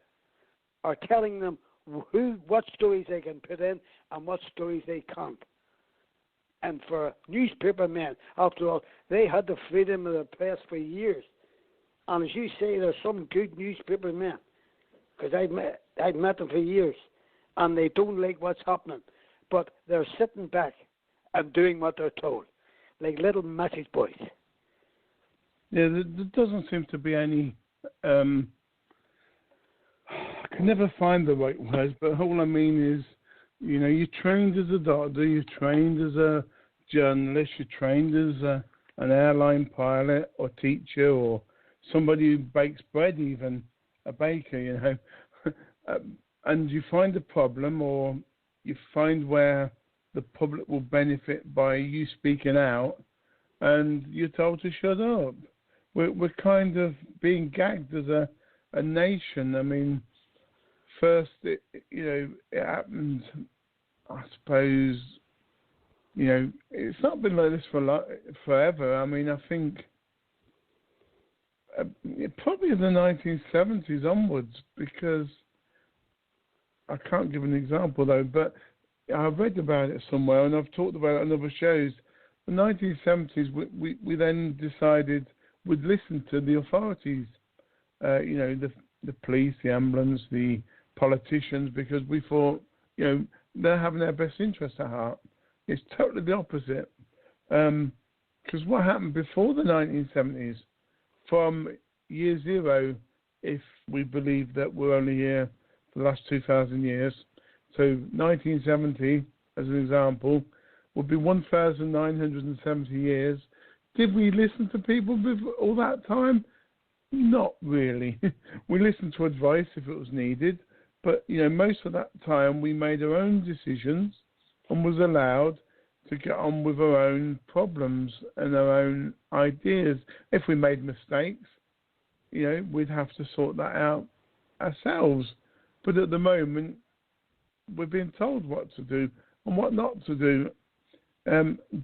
are telling them what stories they can put in and what stories they can't. And for newspaper men, after all, they had the freedom of the press for years. And as you say, there's some good newspaper men, because I've met them for years, and they don't like what's happening. But they're sitting back and doing what they're told, like little message boys. Yeah, there doesn't seem to be any... I can never find the right words, but all I mean is, you know, you're trained as a doctor, you're trained as a journalist, you're trained as an airline pilot or teacher or somebody who bakes bread, even a baker, you know. And you find a problem, or you find where the public will benefit by you speaking out, and you're told to shut up. We're kind of being gagged as a nation. I mean, first, it happened, I suppose, you know, it's not been like this for forever. I mean, I think probably the 1970s onwards, because I can't give an example though, but I've read about it somewhere and I've talked about it on other shows. The 1970s, we then decided we'd listen to the authorities, you know, the police, the ambulance, the politicians, because we thought, you know, they're having their best interests at heart. It's totally the opposite. Because what happened before the 1970s, from year zero, if we believe that we're only here for the last 2,000 years, so 1970, as an example, would be 1,970 years. Did we listen to people before all that time? Not really. We listened to advice if it was needed, but you know, most of that time we made our own decisions and was allowed to get on with our own problems and our own ideas. If we made mistakes, you know, we'd have to sort that out ourselves. But at the moment, we're being told what to do and what not to do,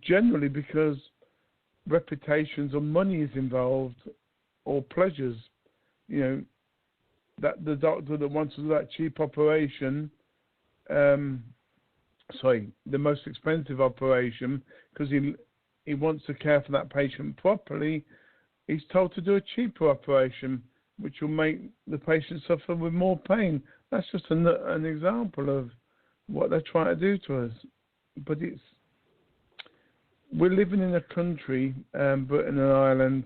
generally because reputations or money is involved, or pleasures. You know, that the doctor that wants to do that cheap operation, the most expensive operation, because he wants to care for that patient properly, he's told to do a cheaper operation, which will make the patient suffer with more pain. That's just an example of what they're trying to do to us. But we're living in a country, Britain and Ireland,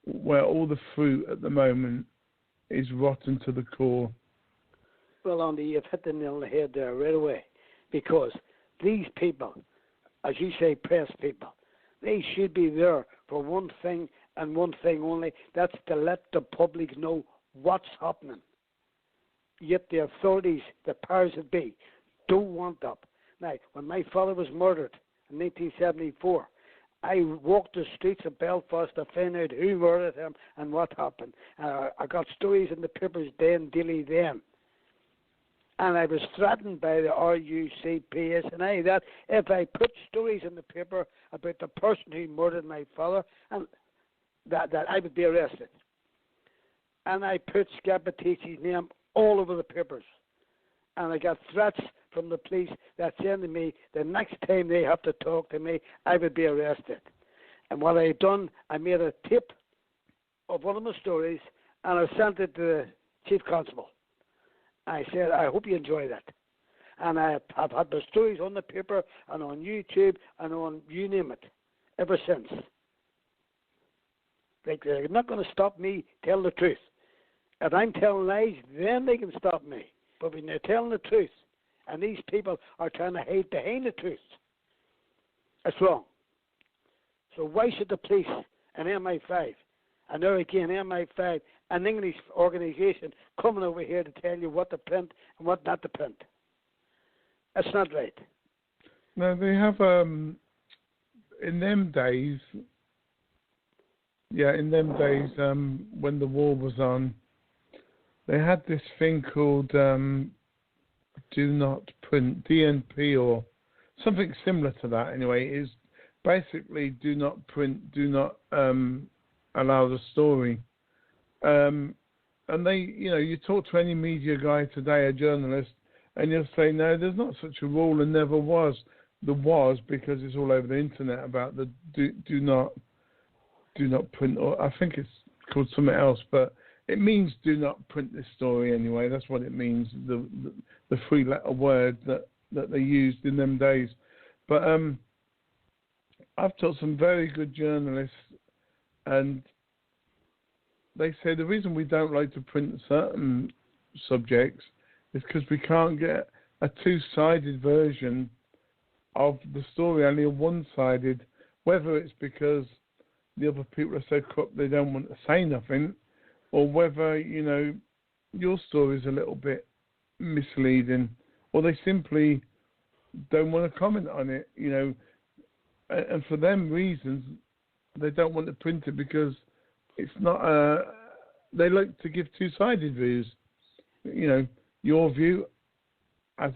where all the fruit at the moment is rotten to the core. Well, Andy, you've hit the nail on the head there right away, because these people, as you say, press people, they should be there for one thing and one thing only. That's to let the public know what's happening. Yet the authorities, the powers that be, don't want that. Now, when my father was murdered in 1974, I walked the streets of Belfast to find out who murdered him and what happened. I got stories in the papers then, daily then. And I was threatened by the RUC, PSNI that if I put stories in the paper about the person who murdered my father, and that I would be arrested. And I put Scappaticci's name all over the papers. And I got threats from the police that said to me the next time they have to talk to me, I would be arrested. And what I had done, I made a tape of one of my stories and I sent it to the Chief Constable. I said, I hope you enjoy that. And I have had the stories on the paper and on YouTube and on you name it ever since. Like, they're not going to stop me telling the truth. If I'm telling lies, then they can stop me. But when they're telling the truth, and these people are trying to hide behind the truth, it's wrong. So why should the police and MI5, and there again, MI5, an English organisation, coming over here to tell you what to print and what not to print? That's not right. No, they have, in them days, when the war was on, they had this thing called do not print, DNP or something similar to that anyway. Is basically do not print, do not allow the story. And they, you talk to any media guy today, a journalist, and you'll say, no, there's not such a rule and never was. There was, because it's all over the internet about the do not print, or I think it's called something else, but it means do not print this story anyway. That's what it means, the three-letter word that they used in them days. But I've taught some very good journalists, and they say the reason we don't like to print certain subjects is because we can't get a two-sided version of the story, only a one-sided, whether it's because the other people are so corrupt they don't want to say nothing, or whether, your story is a little bit misleading, or they simply don't want to comment on it, and for them reasons, they don't want to print it because it's not they like to give two-sided views. Your view as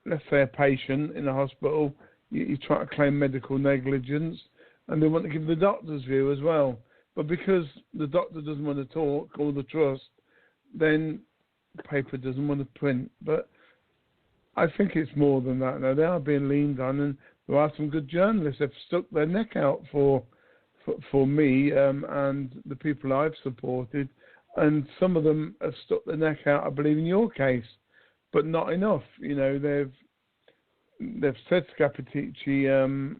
let's say a patient in a hospital, you try to claim medical negligence, and they want to give the doctor's view as well. But because the doctor doesn't want to talk, or the trust, then the paper doesn't want to print. But I think it's more than that. Now, they are being leaned on, and there are some good journalists that have stuck their neck out for me and the people I've supported. And some of them have stuck their neck out, I believe, in your case, but not enough. They've said Scappaticci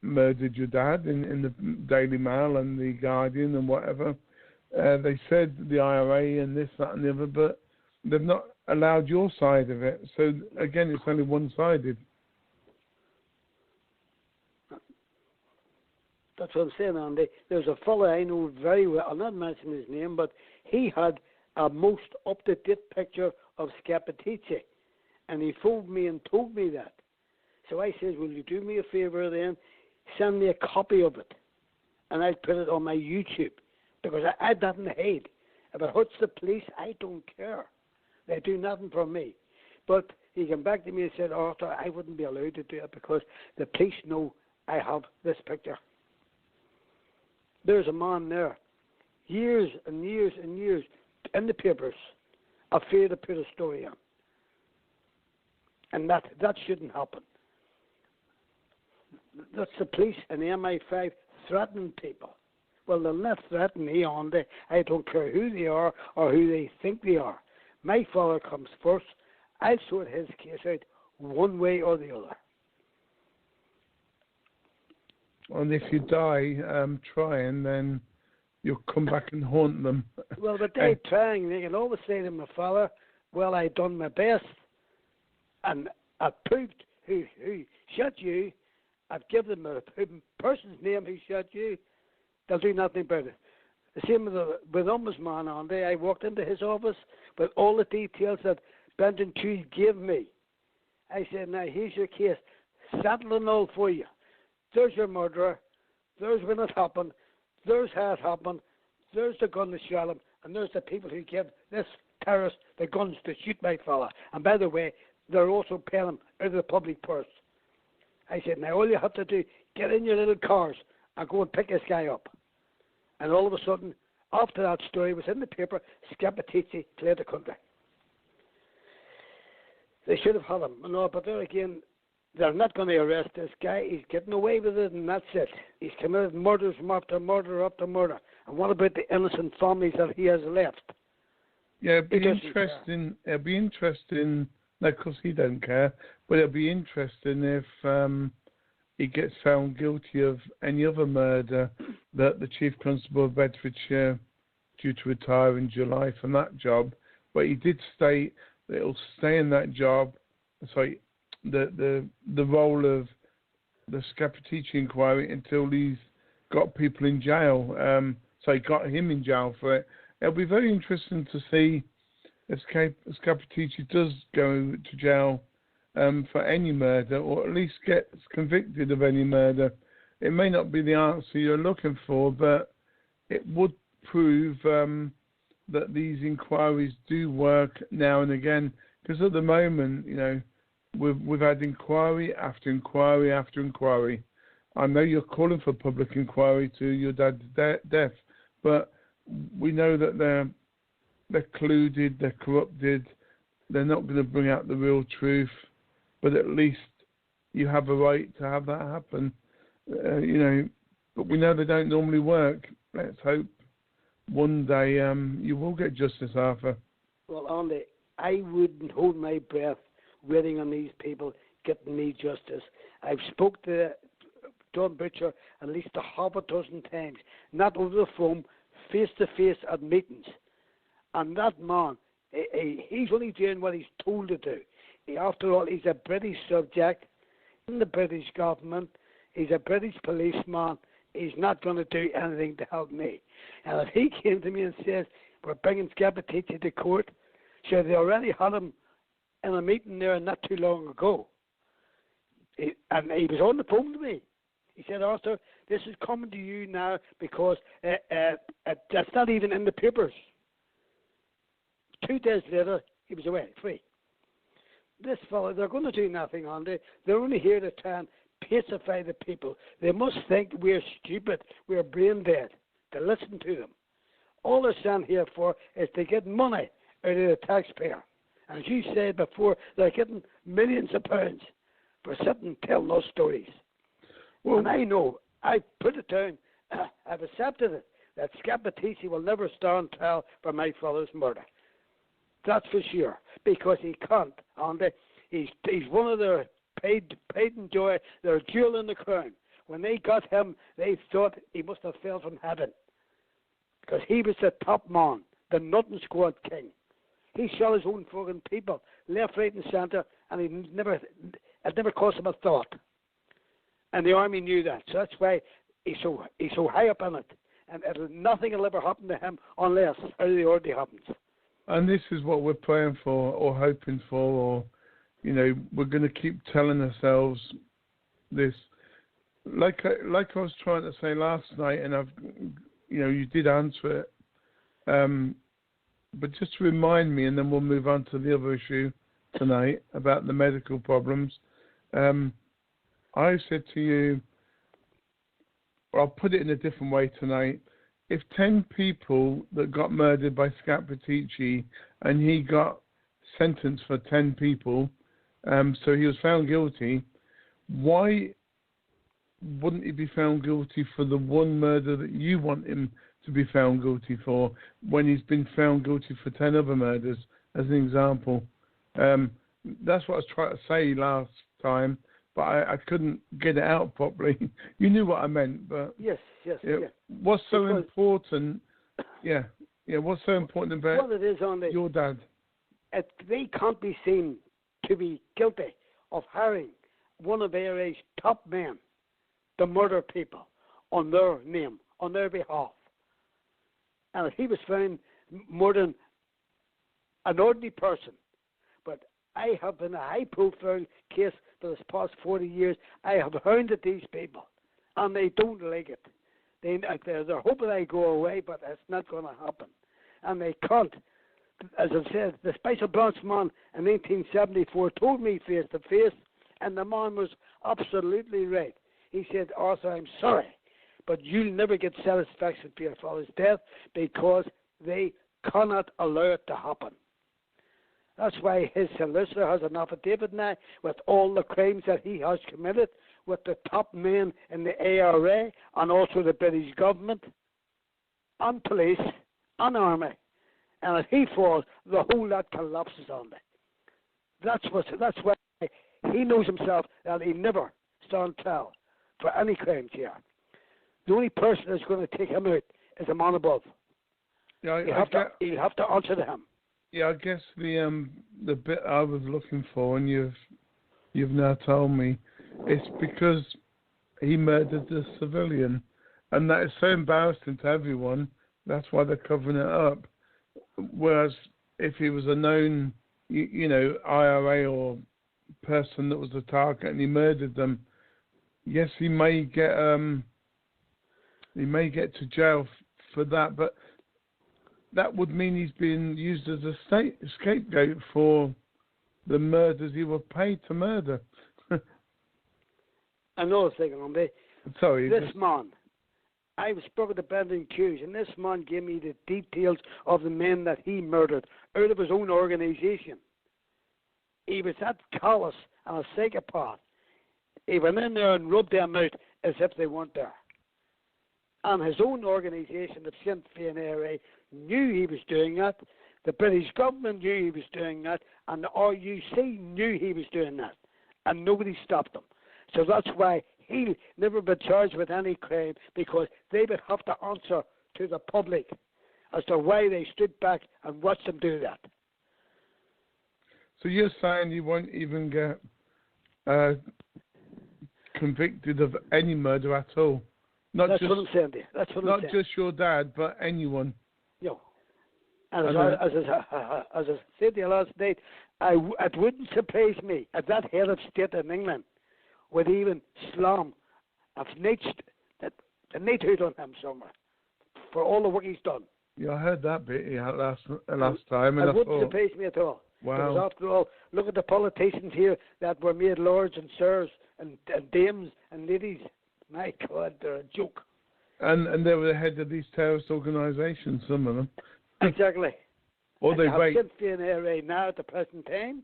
murdered your dad in the Daily Mail and the Guardian and whatever. They said the IRA and this, that, and the other, but they've not allowed your side of it. So again, it's only one-sided. That's what I'm saying, Andy. There's a fellow I know very well. I'll not mention his name, but he had a most up-to-date picture of Scappaticci, and he phoned me and told me that. So I said, will you do me a favour then? Send me a copy of it, and I'd put it on my YouTube, because I had nothing to hide. If it hurts the police, I don't care. They do nothing for me. But he came back to me and said, Arthur, I wouldn't be allowed to do it because the police know I have this picture. There's a man there, years and years and years, in the papers, afraid to put a story on. And that shouldn't happen. That's the police and the MI5 threatening people. Well, they'll not threaten me on the, I don't care who they are or who they think they are. My father comes first. I'll sort his case out one way or the other. And if you die trying, then you'll come back and haunt them. Well, but they're trying. They can always say to my father, well, I done my best. And I proved who shot you. I've given them a person's name who shot you. They'll do nothing about it. The same with Ombudsman on day. I walked into his office with all the details that Brendan Tweed gave me. I said, now, here's your case. Settle and all for you. there's your murderer, there's when it happened, there's how it happened, there's the gun that shot him, and there's the people who give this terrorist the guns to shoot my fella. And by the way, they're also paying him out of the public purse. I said, now all you have to do, get in your little cars and go and pick this guy up. And all of a sudden, after that story was in the paper, Scappaticci fled the country. They should have had him. No, but there again, they're not going to arrest this guy. He's getting away with it, and that's it. He's committed murders after murder after murder. And what about the innocent families that he has left? Yeah, it'll be interesting. It'll be interesting. No, of course he don't care, but it'll be interesting if he gets found guilty of any other murder that the Chief Constable of Bedfordshire, due to retire in July from that job, but he did state that he'll stay in that job. Sorry, the role of the Scappaticci inquiry until he's got people in jail. So he got him in jail for it. It'll be very interesting to see if Scappaticci does go to jail for any murder, or at least gets convicted of any murder. It may not be the answer you're looking for, but it would prove that these inquiries do work now and again. Because at the moment, you know, we've had inquiry after inquiry after inquiry. I know you're calling for public inquiry to your dad's death, but we know that they're colluded, they're corrupted, they're not going to bring out the real truth, but at least you have a right to have that happen. You know, but we know they don't normally work. Let's hope one day you will get justice, Arthur. Well, Andy, I wouldn't hold my breath waiting on these people getting me justice. I've spoke to John Butcher at least a half a dozen times, not over the phone, face-to-face at meetings. And that man, he's only doing what he's told to do. After all, he's a British subject in the British government. He's a British policeman. He's not going to do anything to help me. And if he came to me and says, we're bringing Scappaticci to court, so they already had him in a meeting there not too long ago. And he was on the phone to me. He said, Arthur, this is coming to you now because that's not even in the papers. 2 days later, he was away, free. This fellow, they're going to do nothing on it. They're only here to try and pacify the people. They must think we're stupid, we're brain dead, to listen to them. All they're sent here for is to get money out of the taxpayer. And as you said before, they're getting millions of pounds for sitting telling those stories. Well, and I know, I put it down, I've accepted it, that Scappaticci will never stand trial for my father's murder. That's for sure, because he can't. And he's one of their paid in joy, their jewel in the crown. When they got him, they thought he must have fell from heaven, because he was the top man, the Nothing Squad king. He shot his own fucking people, left, right, and centre, and it never cost him a thought. And the army knew that, so that's why he's so high up in it. And nothing will ever happen to him unless out of the ordinary happens. And this is what we're praying for, or hoping for, or, you know, we're going to keep telling ourselves this. Like I was trying to say last night, and you did answer it. But just to remind me, and then we'll move on to the other issue tonight about the medical problems. I said to you, I'll put it in a different way tonight. If 10 people that got murdered by Scappaticci and he got sentenced for 10 people, so he was found guilty, why wouldn't he be found guilty for the one murder that you want him to be found guilty for when he's been found guilty for 10 other murders, as an example? That's what I was trying to say last time, but I couldn't get it out properly. You knew what I meant, but yes. What's so important? Yeah. What's so important about your dad? They can't be seen to be guilty of hiring one of IRA's top men to murder people on their name, on their behalf. And if he was found murdering an ordinary person, but I have been a high-profile case for this past 40 years. I have hounded these people. and they don't like it. They're hoping I go away, but it's not going to happen. And they can't. As I said, the special branch man in 1974 told me face to face, and the man was absolutely right. He said, Arthur, I'm sorry, but you'll never get satisfaction for your father's death because they cannot allow it to happen. That's why his solicitor has an affidavit now with all the crimes that he has committed with the top men in the IRA and also the British government and police and army. And if he falls, the whole lot collapses on it. That's why he knows himself that he never stand trial for any crimes here. The only person that's going to take him out is the man above. Yeah, you have to answer to him. Yeah, I guess the bit I was looking for, and you've now told me, it's because he murdered the civilian, and that is so embarrassing to everyone. That's why they're covering it up. Whereas if he was a known, IRA or person that was a target and he murdered them, yes, he may get to jail for that, but that would mean he's being used as a scapegoat for the murders he was paid to murder. Another thing, Andy. Sorry. This man, I've spoken to Brendan Hughes, and this man gave me the details of the men that he murdered out of his own organisation. He was that callous and a psychopath. He went in there and rubbed them out as if they weren't there. And his own organisation, the Sinn Féin IRA, knew he was doing that. The British government knew he was doing that, and the RUC knew he was doing that, and nobody stopped him. So that's why he'll never be charged with any crime, because they would have to answer to the public as to why they stood back and watched them do that. So you're saying you won't even get convicted of any murder at all? That's what I'm saying there. That's what I'm saying. Not just your dad, but anyone. No. And as I said to you last night, it wouldn't surprise me if that head of state in England would even slam the knighthood on him somewhere for all the work he's done. Yeah, I heard that bit last time. And it wouldn't surprise me at all. Wow. Because after all, look at the politicians here that were made lords and sirs and dames and ladies. My God, they're a joke. And they were the head of these terrorist organisations, some of them. Exactly. Or they wait. Sinn Féin IRA now at the present time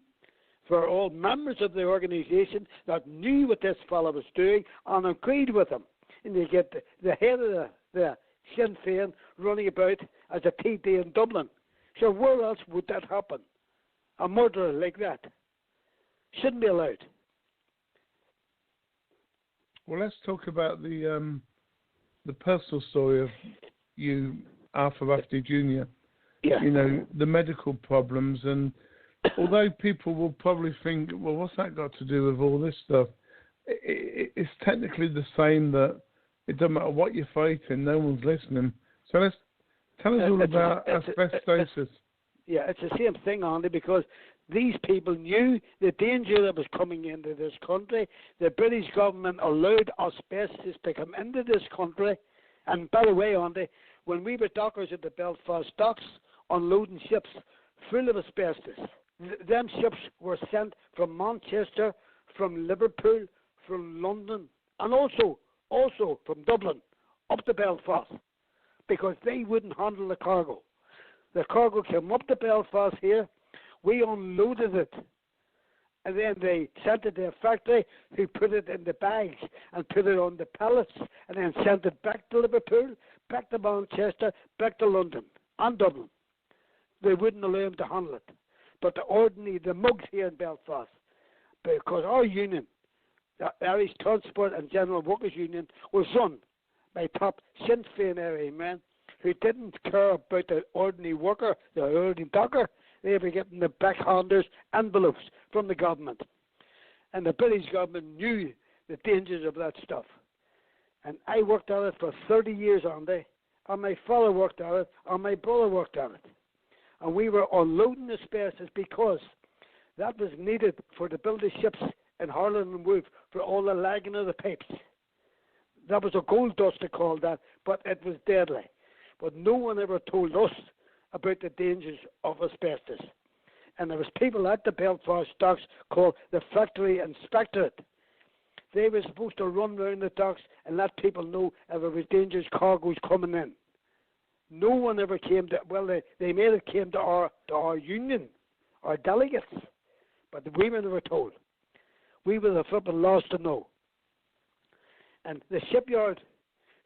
for all members of the organisation that knew what this fellow was doing and agreed with him. And you get the head of the Sinn Féin running about as a TD in Dublin. So where else would that happen? A murderer like that shouldn't be allowed. Well, let's talk about the personal story of you, Arthur Rafferty Jr. Yeah. The medical problems, and although people will probably think, well, what's that got to do with all this stuff? It's technically the same, that it doesn't matter what you're fighting, no one's listening. So let's tell us all about asbestosis. It's the same thing, Andy, because these people knew the danger that was coming into this country. The British government allowed asbestos to come into this country. And by the way, Andy, when we were dockers at the Belfast docks unloading ships full of asbestos, them ships were sent from Manchester, from Liverpool, from London, and also from Dublin up to Belfast, because they wouldn't handle the cargo. The cargo came up to Belfast here. We unloaded it, and then they sent it to a factory who put it in the bags and put it on the pallets, and then sent it back to Liverpool, back to Manchester, back to London and Dublin. They wouldn't allow them to handle it. But the mugs here in Belfast, because our union, the Irish Transport and General Workers Union, was run by top Sinn Féin area men who didn't care about the ordinary worker, the ordinary docker. They were getting the backhanders envelopes from the government. And the British government knew the dangers of that stuff. And I worked on it for 30 years, Andy. And my father worked on it, and my brother worked on it. And we were unloading asbestos because that was needed for to build the ships in Harland and Wolff for all the lagging of the pipes. That was a gold dust, they called that, but it was deadly. But no one ever told us about the dangers of asbestos. And there was people at the Belfast docks called the Factory Inspectorate. They were supposed to run around the docks and let people know if there was dangerous cargoes coming in. No one ever came to, well, they may have came to our union, our delegates, but we were never told. We were the flipping lost to know. And the shipyard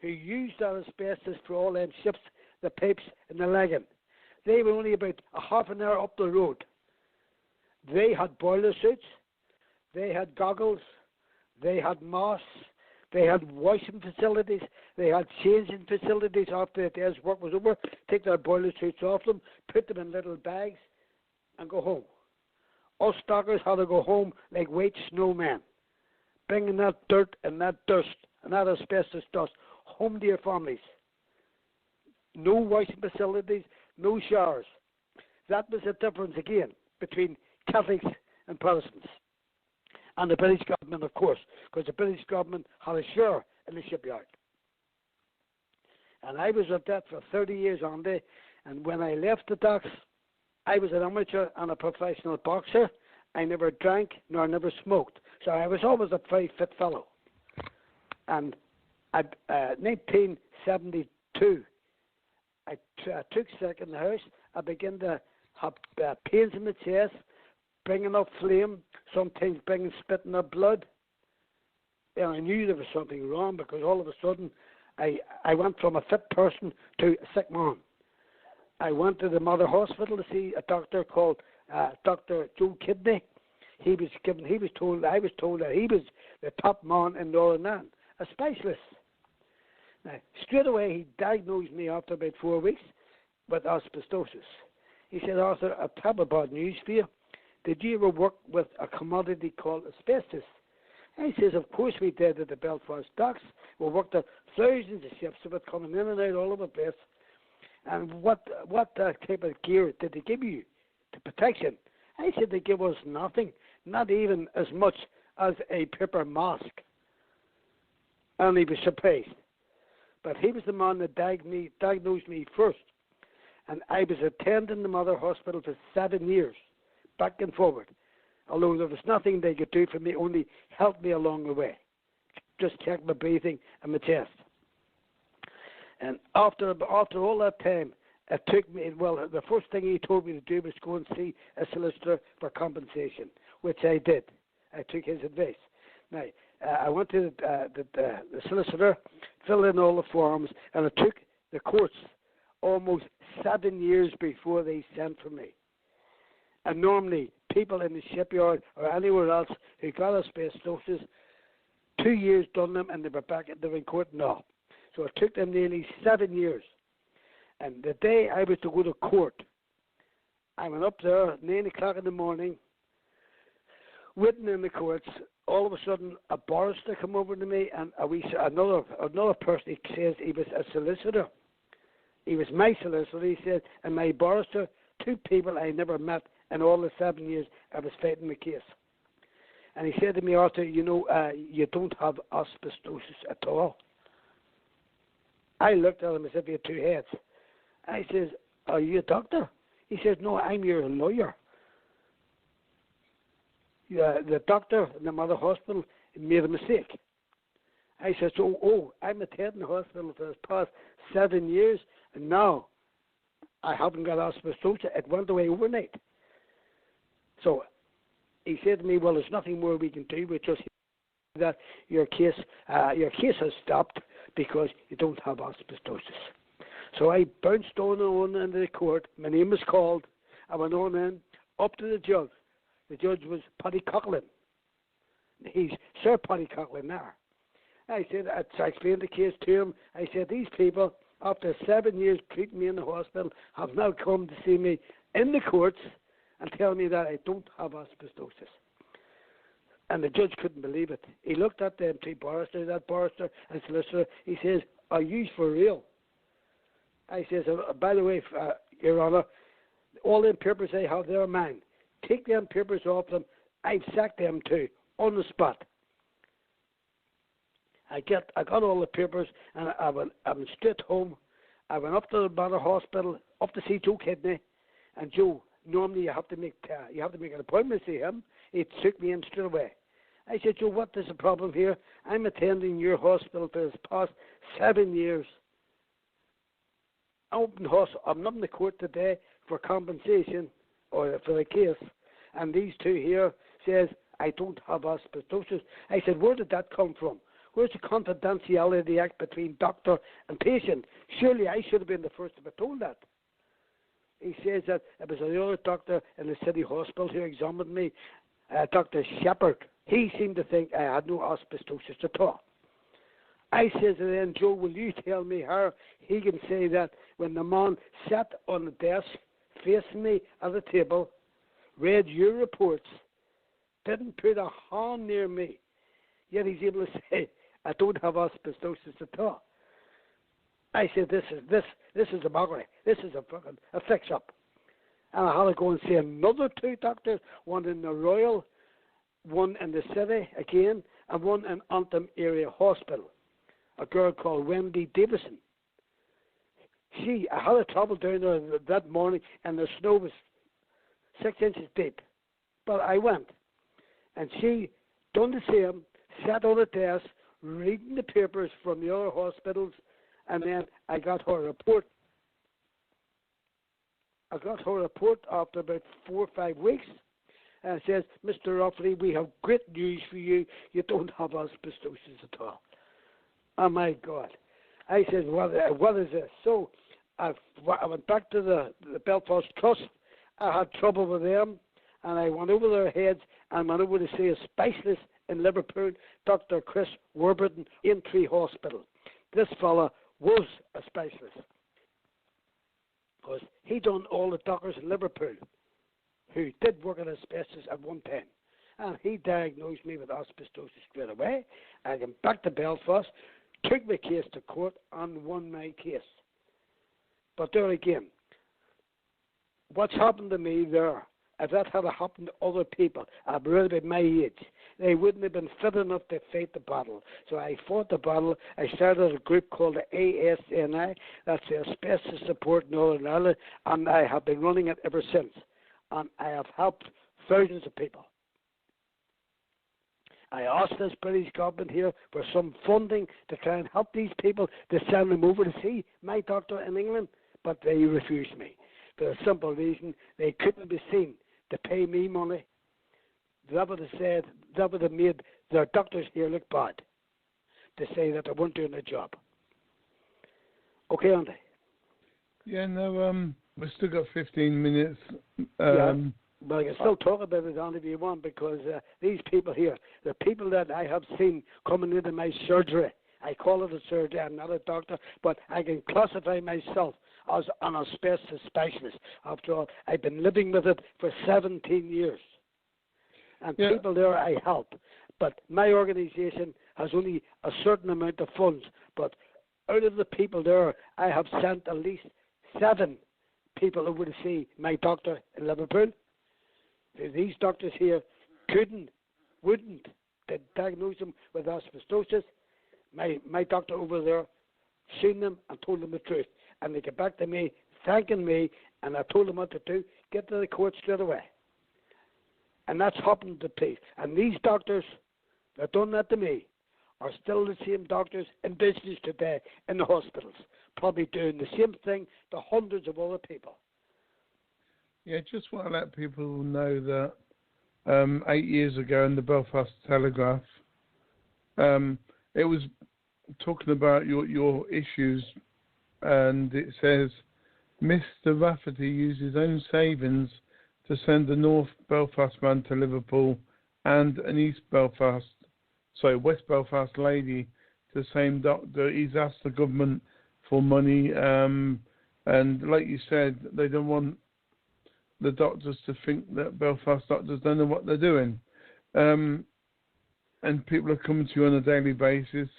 who used that asbestos for all them ships, the pipes and the legging, they were only about a half an hour up the road. They had boiler suits, they had goggles, they had masks, they had washing facilities, they had changing facilities after the day's work was over, take their boiler suits off them, put them in little bags and go home. Us dockers had to go home like white snowmen, bringing that dirt and that dust and that asbestos dust home to your families. No washing facilities, no showers. That was the difference again between Catholics and Protestants. And the British government, of course, because the British government had a share in the shipyard. And I was at that for 30 years on there, and when I left the docks, I was an amateur and a professional boxer. I never drank nor never smoked, so I was always a very fit fellow. And 1972, I took sick in the house. I began to have pains in the chest, bringing up phlegm, sometimes bringing spit in the blood. And I knew there was something wrong because all of a sudden I went from a fit person to a sick man. I went to the Mother Hospital to see a doctor called Dr. Joe Kidney. I was told that he was the top man in Northern Ireland, a specialist. Now, straight away he diagnosed me after about 4 weeks with asbestosis. He said, Arthur, I have a bad news for you. Did you ever work with a commodity called asbestos? And he says, of course we did at the Belfast docks. We worked at thousands of ships of it coming in and out all over the place. And what type of gear did they give you to protection? I said they give us nothing, not even as much as a paper mask. And he was surprised. But he was the man that diagnosed me first. And I was attending the Mother Hospital for 7 years, back and forward. Although there was nothing they could do for me, only help me along the way. Just check my breathing and my chest. And after all that time, it took me, well, the first thing he told me to do was go and see a solicitor for compensation, which I did. I took his advice. Now, I went to the solicitor, filled in all the forms, and it took the courts almost 7 years before they sent for me. And normally, people in the shipyard or anywhere else who got asbestosis, 2 years done them and they were back in court now. So it took them nearly 7 years. And the day I was to go to court, I went up there at 9 o'clock in the morning, waiting in the courts. All of a sudden, a barrister came over to me, and another person. He says he was a solicitor. He was my solicitor. He said, and my barrister, 2 people I never met in all the 7 years I was fighting the case. And he said to me, Arthur, you don't have asbestosis at all. I looked at him as if he had 2 heads. I says, are you a doctor? He says, no, I'm your lawyer. The doctor in the Mother Hospital made a mistake. I said, I'm attending the hospital for the past 7 years, and now I haven't got asbestosis. It went away overnight. So he said to me, well, there's nothing more we can do. We just that your case has stopped because you don't have asbestosis. So I bounced on into the court. My name was called. I went on in, up to the judge. The judge was Paddy Coughlin. He's Sir Paddy Coughlin now. I explained the case to him. I said, these people, after 7 years treating me in the hospital, have now come to see me in the courts and tell me that I don't have asbestosis. And the judge couldn't believe it. He looked at them 2 barristers, that barrister and solicitor. He says, are you for real? I says, by the way, Your Honour, all them papers I have, they're mine. Take them papers off them. I've sacked them too, on the spot. I got all the papers, and I went straight home. I went up to the Banner Hospital, up to see Joe Kidney, and Joe. Normally, you have to make an appointment to see him. He took me in straight away. I said, Joe, what is the problem here? I'm attending your hospital for the past 7 years. I'm not in the court today for compensation or for the case, and these two here says I don't have asbestosis. I said, where did that come from? Where's the confidentiality act between doctor and patient? Surely I should have been the first to be told that. He says that it was another doctor in the city hospital who examined me, Dr. Shepherd. He seemed to think I had no asbestosis at all. I says to him, Joe, will you tell me how he can say that when the man sat on the desk facing me at the table, read your reports, didn't put a hand near me, yet he's able to say I don't have asbestosis at all. I said, this is a mockery. This is a fix-up. And I had to go and see another two doctors, one in the Royal, one in the city again, and one in Antrim Area Hospital, a girl called Wendy Davison. I had a trouble down there that morning, and the snow was 6 inches deep. But I went, and she done the same, sat on the desk, reading the papers from the other hospitals, and then I got her report. I got her report after about 4 or 5 weeks, and it says, Mr. Rafferty, we have great news for you. You don't have asbestosis at all. Oh, my God. I said, what is this? So I went back to the Belfast Trust. I had trouble with them, and I went over their heads and went over to see a specialist in Liverpool, Dr. Chris Warburton, Aintree Hospital. This fella was a specialist, because he done all the doctors in Liverpool who did work in asbestos at one time. And he diagnosed me with asbestosis straight away. I came back to Belfast, took my case to court, and won my case. But there again, what's happened to me there, if that had happened to other people, around about my age, they wouldn't have been fit enough to fight the battle. So I fought the battle. I started a group called the ASNI, that's the Asbestos Support Northern Ireland, and I have been running it ever since. And I have helped thousands of people. I asked this British government here for some funding to try and help these people, to send them over to see my doctor in England, but they refused me. For the simple reason they couldn't be seen to pay me money. That would have said, that would have made their doctors here look bad, to say that they weren't doing their job. Okay, Andy? Yeah, no, we've still got 15 minutes. Yeah. But I can still talk about it, Andy, if you want, because these people here, the people that I have seen coming into my surgery, I call it a surgery, I'm not a doctor, but I can classify myself as an asbestos specialist. After all, I've been living with it for 17 years. And people there I help. But my organization has only a certain amount of funds. But out of the people there, I have sent at least 7 people over to see my doctor in Liverpool. These doctors here wouldn't diagnose them with asbestosis. My doctor over there seen them and told them the truth. And they get back to me, thanking me, and I told them what to do, get to the court straight away. And that's happened to people. And these doctors that done that to me are still the same doctors in business today in the hospitals, probably doing the same thing to hundreds of other people. Yeah, just want to let people know that 8 years ago in the Belfast Telegraph, it was talking about your issues, and it says, Mr Rafferty used his own savings to send a North Belfast man to Liverpool and an West Belfast lady to the same doctor. He's asked the government for money, and like you said, they don't want the doctors to think that Belfast doctors don't know what they're doing. And people are coming to you on a daily basis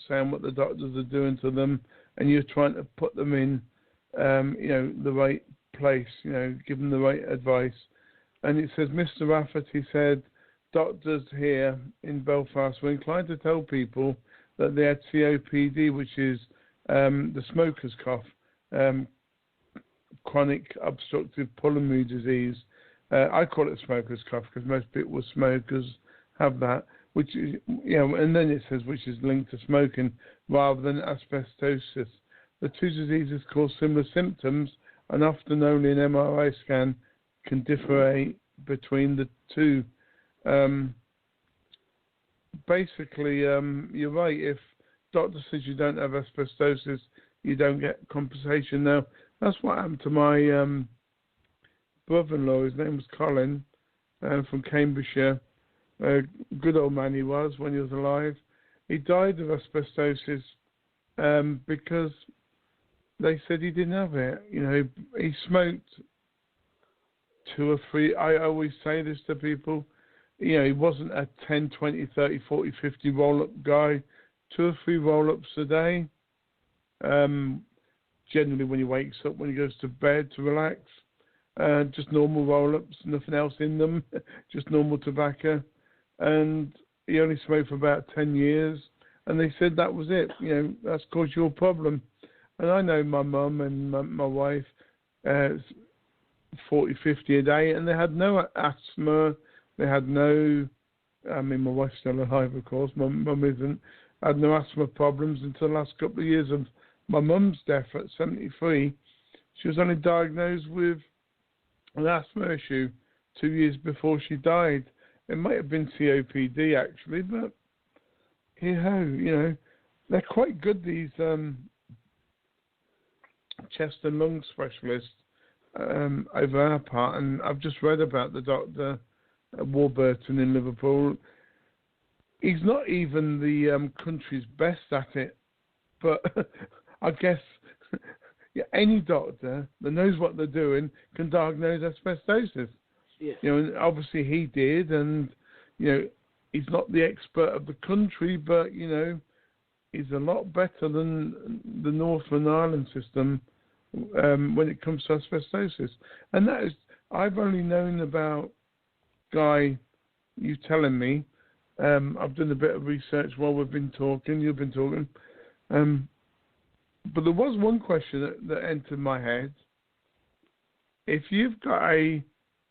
saying what the doctors are doing to them, and you're trying to put them in, the right place, give them the right advice. And it says, Mr Rafferty said, doctors here in Belfast were inclined to tell people that they had COPD, which is the smoker's cough, chronic obstructive pulmonary disease. I call it smoker's cough because most people with smokers have that, which is, and then it says which is linked to smoking rather than asbestosis. The two diseases cause similar symptoms, and often only an MRI scan can differentiate between the two. Basically, you're right. If doctor says you don't have asbestosis, you don't get compensation. Now, that's what happened to my brother-in-law. His name was Colin, from Cambridgeshire. Good old man he was when he was alive. He died of asbestosis because they said he didn't have it. He smoked 2 or 3. I always say this to people. He wasn't a 10, 20, 30, 40, 50 roll-up guy. 2 or 3 roll-ups a day. Generally when he wakes up, when he goes to bed to relax. Just normal roll-ups, nothing else in them. Just normal tobacco. And he only smoked for about 10 years. And they said that was it. That's caused your problem. And I know my mum and my wife, 40, 50 a day, and they had no asthma. They had no, my wife's still alive, of course. My mum isn't. Had no asthma problems until the last couple of years of my mum's death at 73. She was only diagnosed with an asthma issue 2 years before she died. It might have been COPD, actually, but they're quite good, these chest and lung specialists over our part. And I've just read about the Dr. Warburton in Liverpool. He's not even the country's best at it, but I guess any doctor that knows what they're doing can diagnose asbestosis. Yes. And obviously he did, and he's not the expert of the country, but he's a lot better than the Northern Ireland system when it comes to asbestosis. And that is, I've only known about Guy, you telling me. I've done a bit of research while we've been talking. You've been talking, but there was one question that entered my head. If you've got a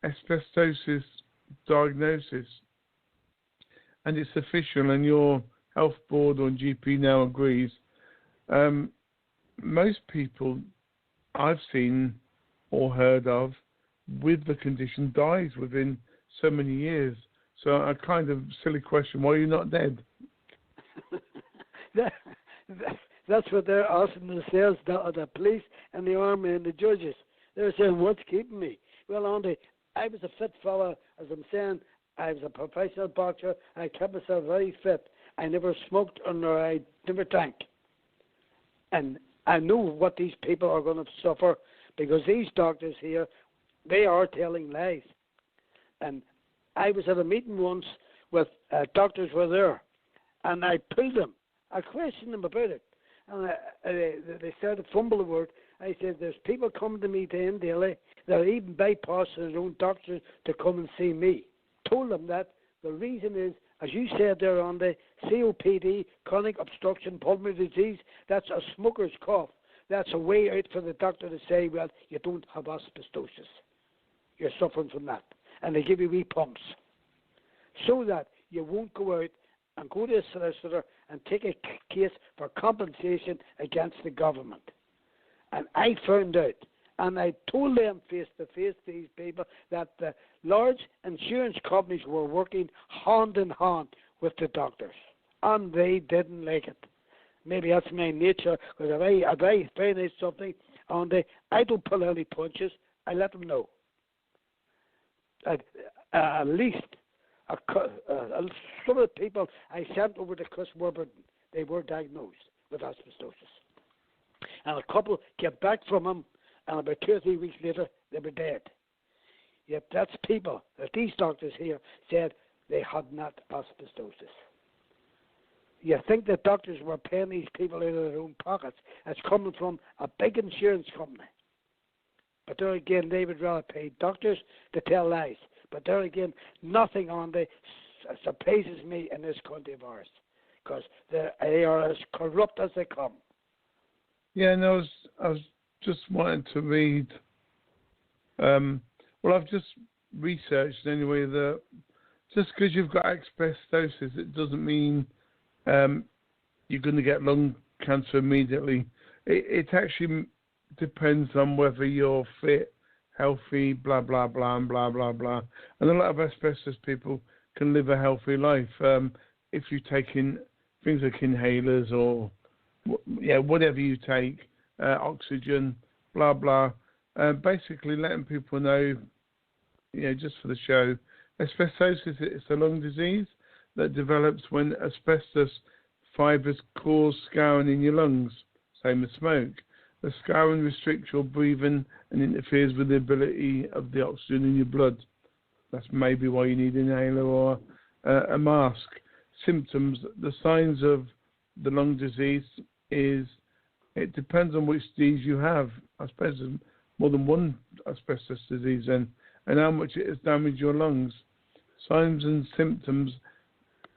asbestosis diagnosis and it's official and your health board or GP now agrees, most people I've seen or heard of with the condition dies within so many years. So a kind of silly question, why are you not dead? That's what they're asking themselves, the police and the army and the judges. They're saying, what's keeping me? Well, Andy, I was a fit fella, as I'm saying. I was a professional boxer. I kept myself very fit. I never smoked or I never drank. And I know what these people are going to suffer because these doctors here, they are telling lies. And I was at a meeting once with doctors were there, and I pulled them. I questioned them about it. And they started to fumble the word. I said, there's people coming to me then daily that are even bypassing their own doctors to come and see me. Told them that the reason is, as you said there on the COPD, chronic obstruction pulmonary disease, that's a smoker's cough. That's a way out for the doctor to say, well, you don't have asbestosis. You're suffering from that. And they give you wee pumps so that you won't go out and go to a solicitor and take a case for compensation against the government. And I found out, and I told them face to face, these people, that the large insurance companies were working hand in hand with the doctors, and they didn't like it. Maybe that's my nature, because if I find out something, and I don't pull any punches, I let them know. At least some of the people I sent over to Chris Warburton, they were diagnosed with asbestosis. And a couple came back from him, and about 2 or 3 weeks later, they were dead. Yet that's people that these doctors here said they had not asbestosis. You think that doctors were paying these people out of their own pockets? It's coming from a big insurance company. But there again, they would rather pay doctors to tell lies. But there again, nothing on the surprises me in this country of ours. because they are as corrupt as they come. Yeah, no, I was just wanting to read. Well, I've just researched anyway that just because you've got asbestosis, it doesn't mean you're going to get lung cancer immediately. It actually depends on whether you're fit, healthy, blah, blah, blah, and blah, blah, blah. And a lot of asbestos people can live a healthy life if you're taking things like inhalers or whatever you take, oxygen, blah, blah. Basically letting people know, just for the show, asbestosis is a lung disease that develops when asbestos fibres cause scarring in your lungs, same as smoke. The scarring restricts your breathing and interferes with the ability of the oxygen in your blood. That's maybe why you need an inhaler or a mask. Symptoms, the signs of the lung disease is, it depends on which disease you have. I suppose there's more than one asbestos disease then, and how much it has damaged your lungs. Signs and symptoms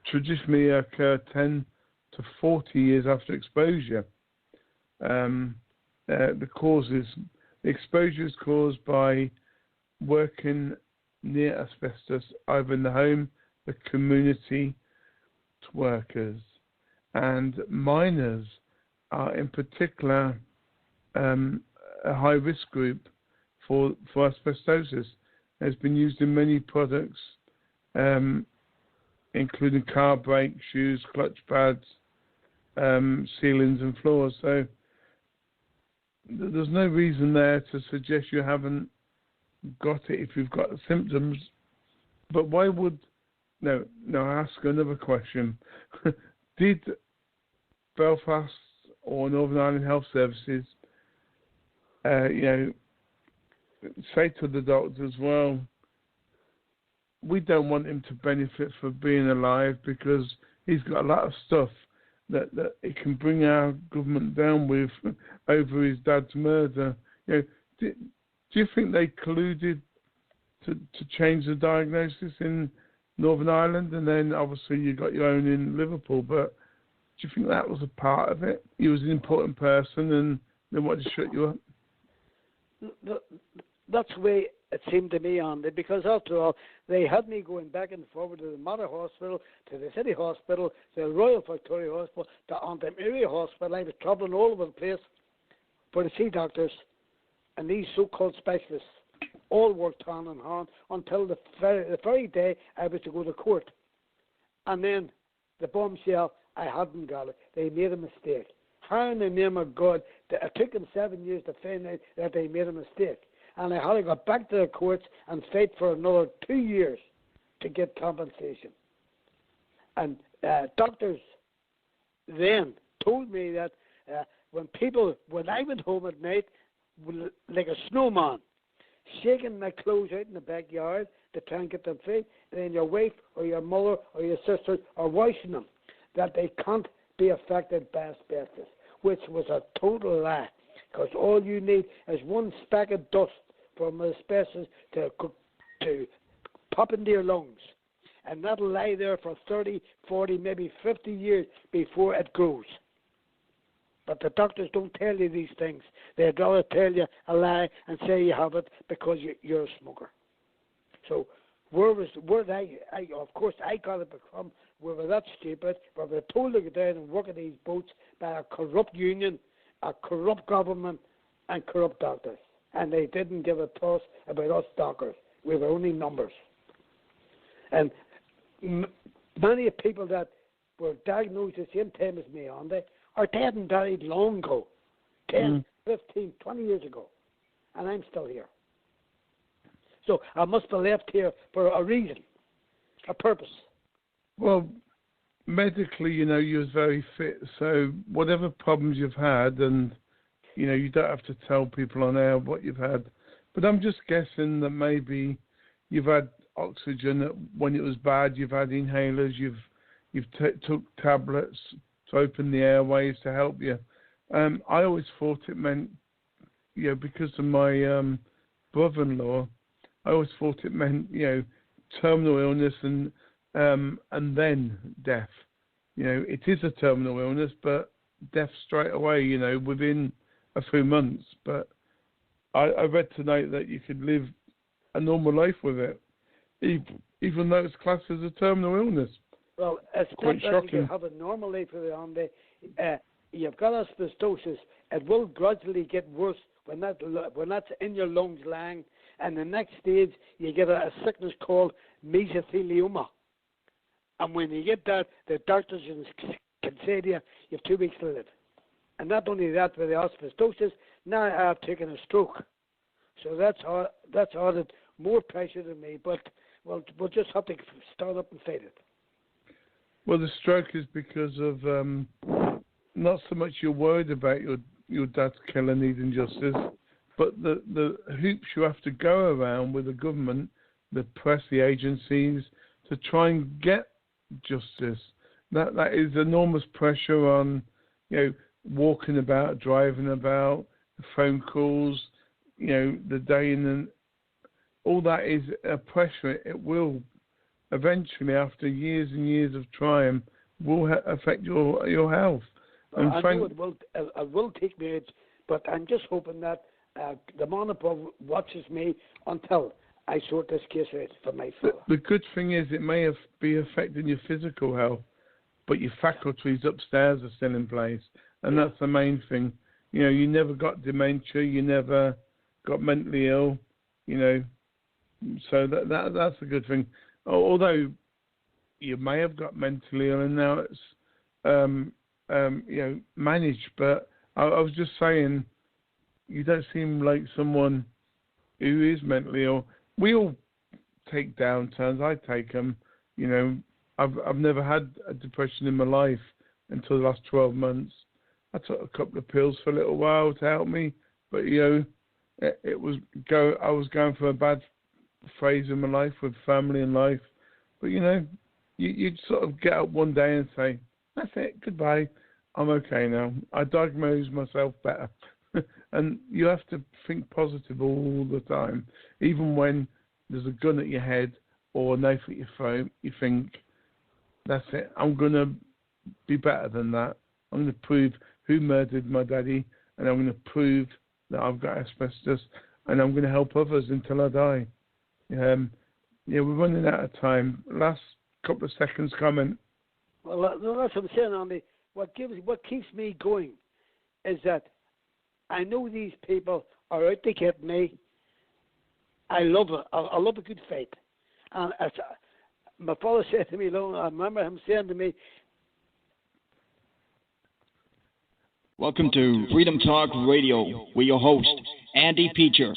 traditionally occur 10 to 40 years after exposure. The exposure is caused by working near asbestos, either in the home, the community, to workers, and minors are in particular a high risk group for asbestosis. It's been used in many products, including car brakes, shoes, clutch pads, ceilings and floors. So there's no reason there to suggest you haven't got it if you've got the symptoms. But why would... No, I ask another question. Did Belfast or Northern Ireland Health Services, say to the doctors, well, we don't want him to benefit for being alive because he's got a lot of stuff that it can bring our government down with over his dad's murder. Do you think they colluded to change the diagnosis in Northern Ireland, and then obviously you got your own in Liverpool? But do you think that was a part of it? He was an important person, and they wanted to shut you up. That's the way it seemed to me, Andy, because after all, they had me going back and forward to the Mother Hospital, to the City Hospital, to the Royal Victoria Hospital, to Area Hospital. I was travelling all over the place for to see doctors, and these so-called specialists all worked hand in hand until the very day I was to go to court. And then the bombshell, I hadn't got it. They made a mistake. How in the name of God, it took them 7 years to find out that they made a mistake. And I had to go back to the courts and fight for another 2 years to get compensation. And doctors then told me that when I went home at night, like a snowman, shaking my clothes out in the backyard to try and get them free, and then your wife or your mother or your sister are washing them, that they can't be affected by asbestos, which was a total lie. Because all you need is one speck of dust from asbestos to pop into your lungs. And that'll lie there for 30, 40, maybe 50 years before it grows. But the doctors don't tell you these things. They'd rather tell you a lie and say you have it because you're a smoker. So of course I got it from, we were that stupid, but we were told to go down and work at these boats by a corrupt union, a corrupt government, and corrupt doctors. And they didn't give a toss about us doctors. We were only numbers. And many people that were diagnosed at the same time as me, Andy, are dead and buried long ago, 10, 15, 20 years ago. And I'm still here. So I must be left here for a reason, a purpose. Well, medically, you was very fit, so whatever problems you've had, and, you don't have to tell people on air what you've had, but I'm just guessing that maybe you've had oxygen when it was bad, you've had inhalers, you've took tablets to open the airways to help you. I always thought it meant, because of my brother-in-law, I always thought it meant, terminal illness and then death. it is a terminal illness, but death straight away, within a few months. But I read tonight that you could live a normal life with it, even though it's classed as a terminal illness. Well, it's quite not shocking. that you have a normal life with it on the. You've got asbestosis. It will gradually get worse when that's in your lungs lying, and the next stage you get a sickness called mesothelioma. And when you get that, the doctors can say to you, you have 2 weeks to live. And not only that, with the asbestosis, now I have taken a stroke. So that's added more pressure to me, but we'll just have to start up and fight it. Well, the stroke is because of not so much you're worried about your dad's killer needing justice, but the hoops you have to go around with the government, the press, the agencies, to try and get justice. That is enormous pressure on, walking about, driving about, phone calls, the day in and all that is a pressure. It will eventually, after years and years of trying, will affect your health. Well, I know it will take me age, but I'm just hoping that the man above watches me until I sort this case out for my fella. The good thing is it may be affecting your physical health, but your faculties upstairs are still in place, and that's the main thing. You never got dementia, you never got mentally ill, so that's a good thing. Although you may have got mentally ill and now it's managed, but I was just saying, you don't seem like someone who is mentally ill. We all take downturns. I take them. I've never had a depression in my life until the last 12 months. I took a couple of pills for a little while to help me, but I was going through a bad phase in my life with family and life. But you sort of get up one day and say, that's it, goodbye, I'm okay now. I diagnose myself better. And you have to think positive all the time. Even when there's a gun at your head or a knife at your throat, you think, that's it, I'm going to be better than that. I'm going to prove who murdered my daddy, and I'm going to prove that I've got asbestos, and I'm going to help others until I die. We're running out of time. Last couple of seconds comment. Well, that's what I'm saying, Andy. What keeps me going is that I know these people are out to get me. I love it. I love a good fight. And as my father said to me, I remember him saying to me, welcome to Freedom Talk Radio with your host, Andy Peacher.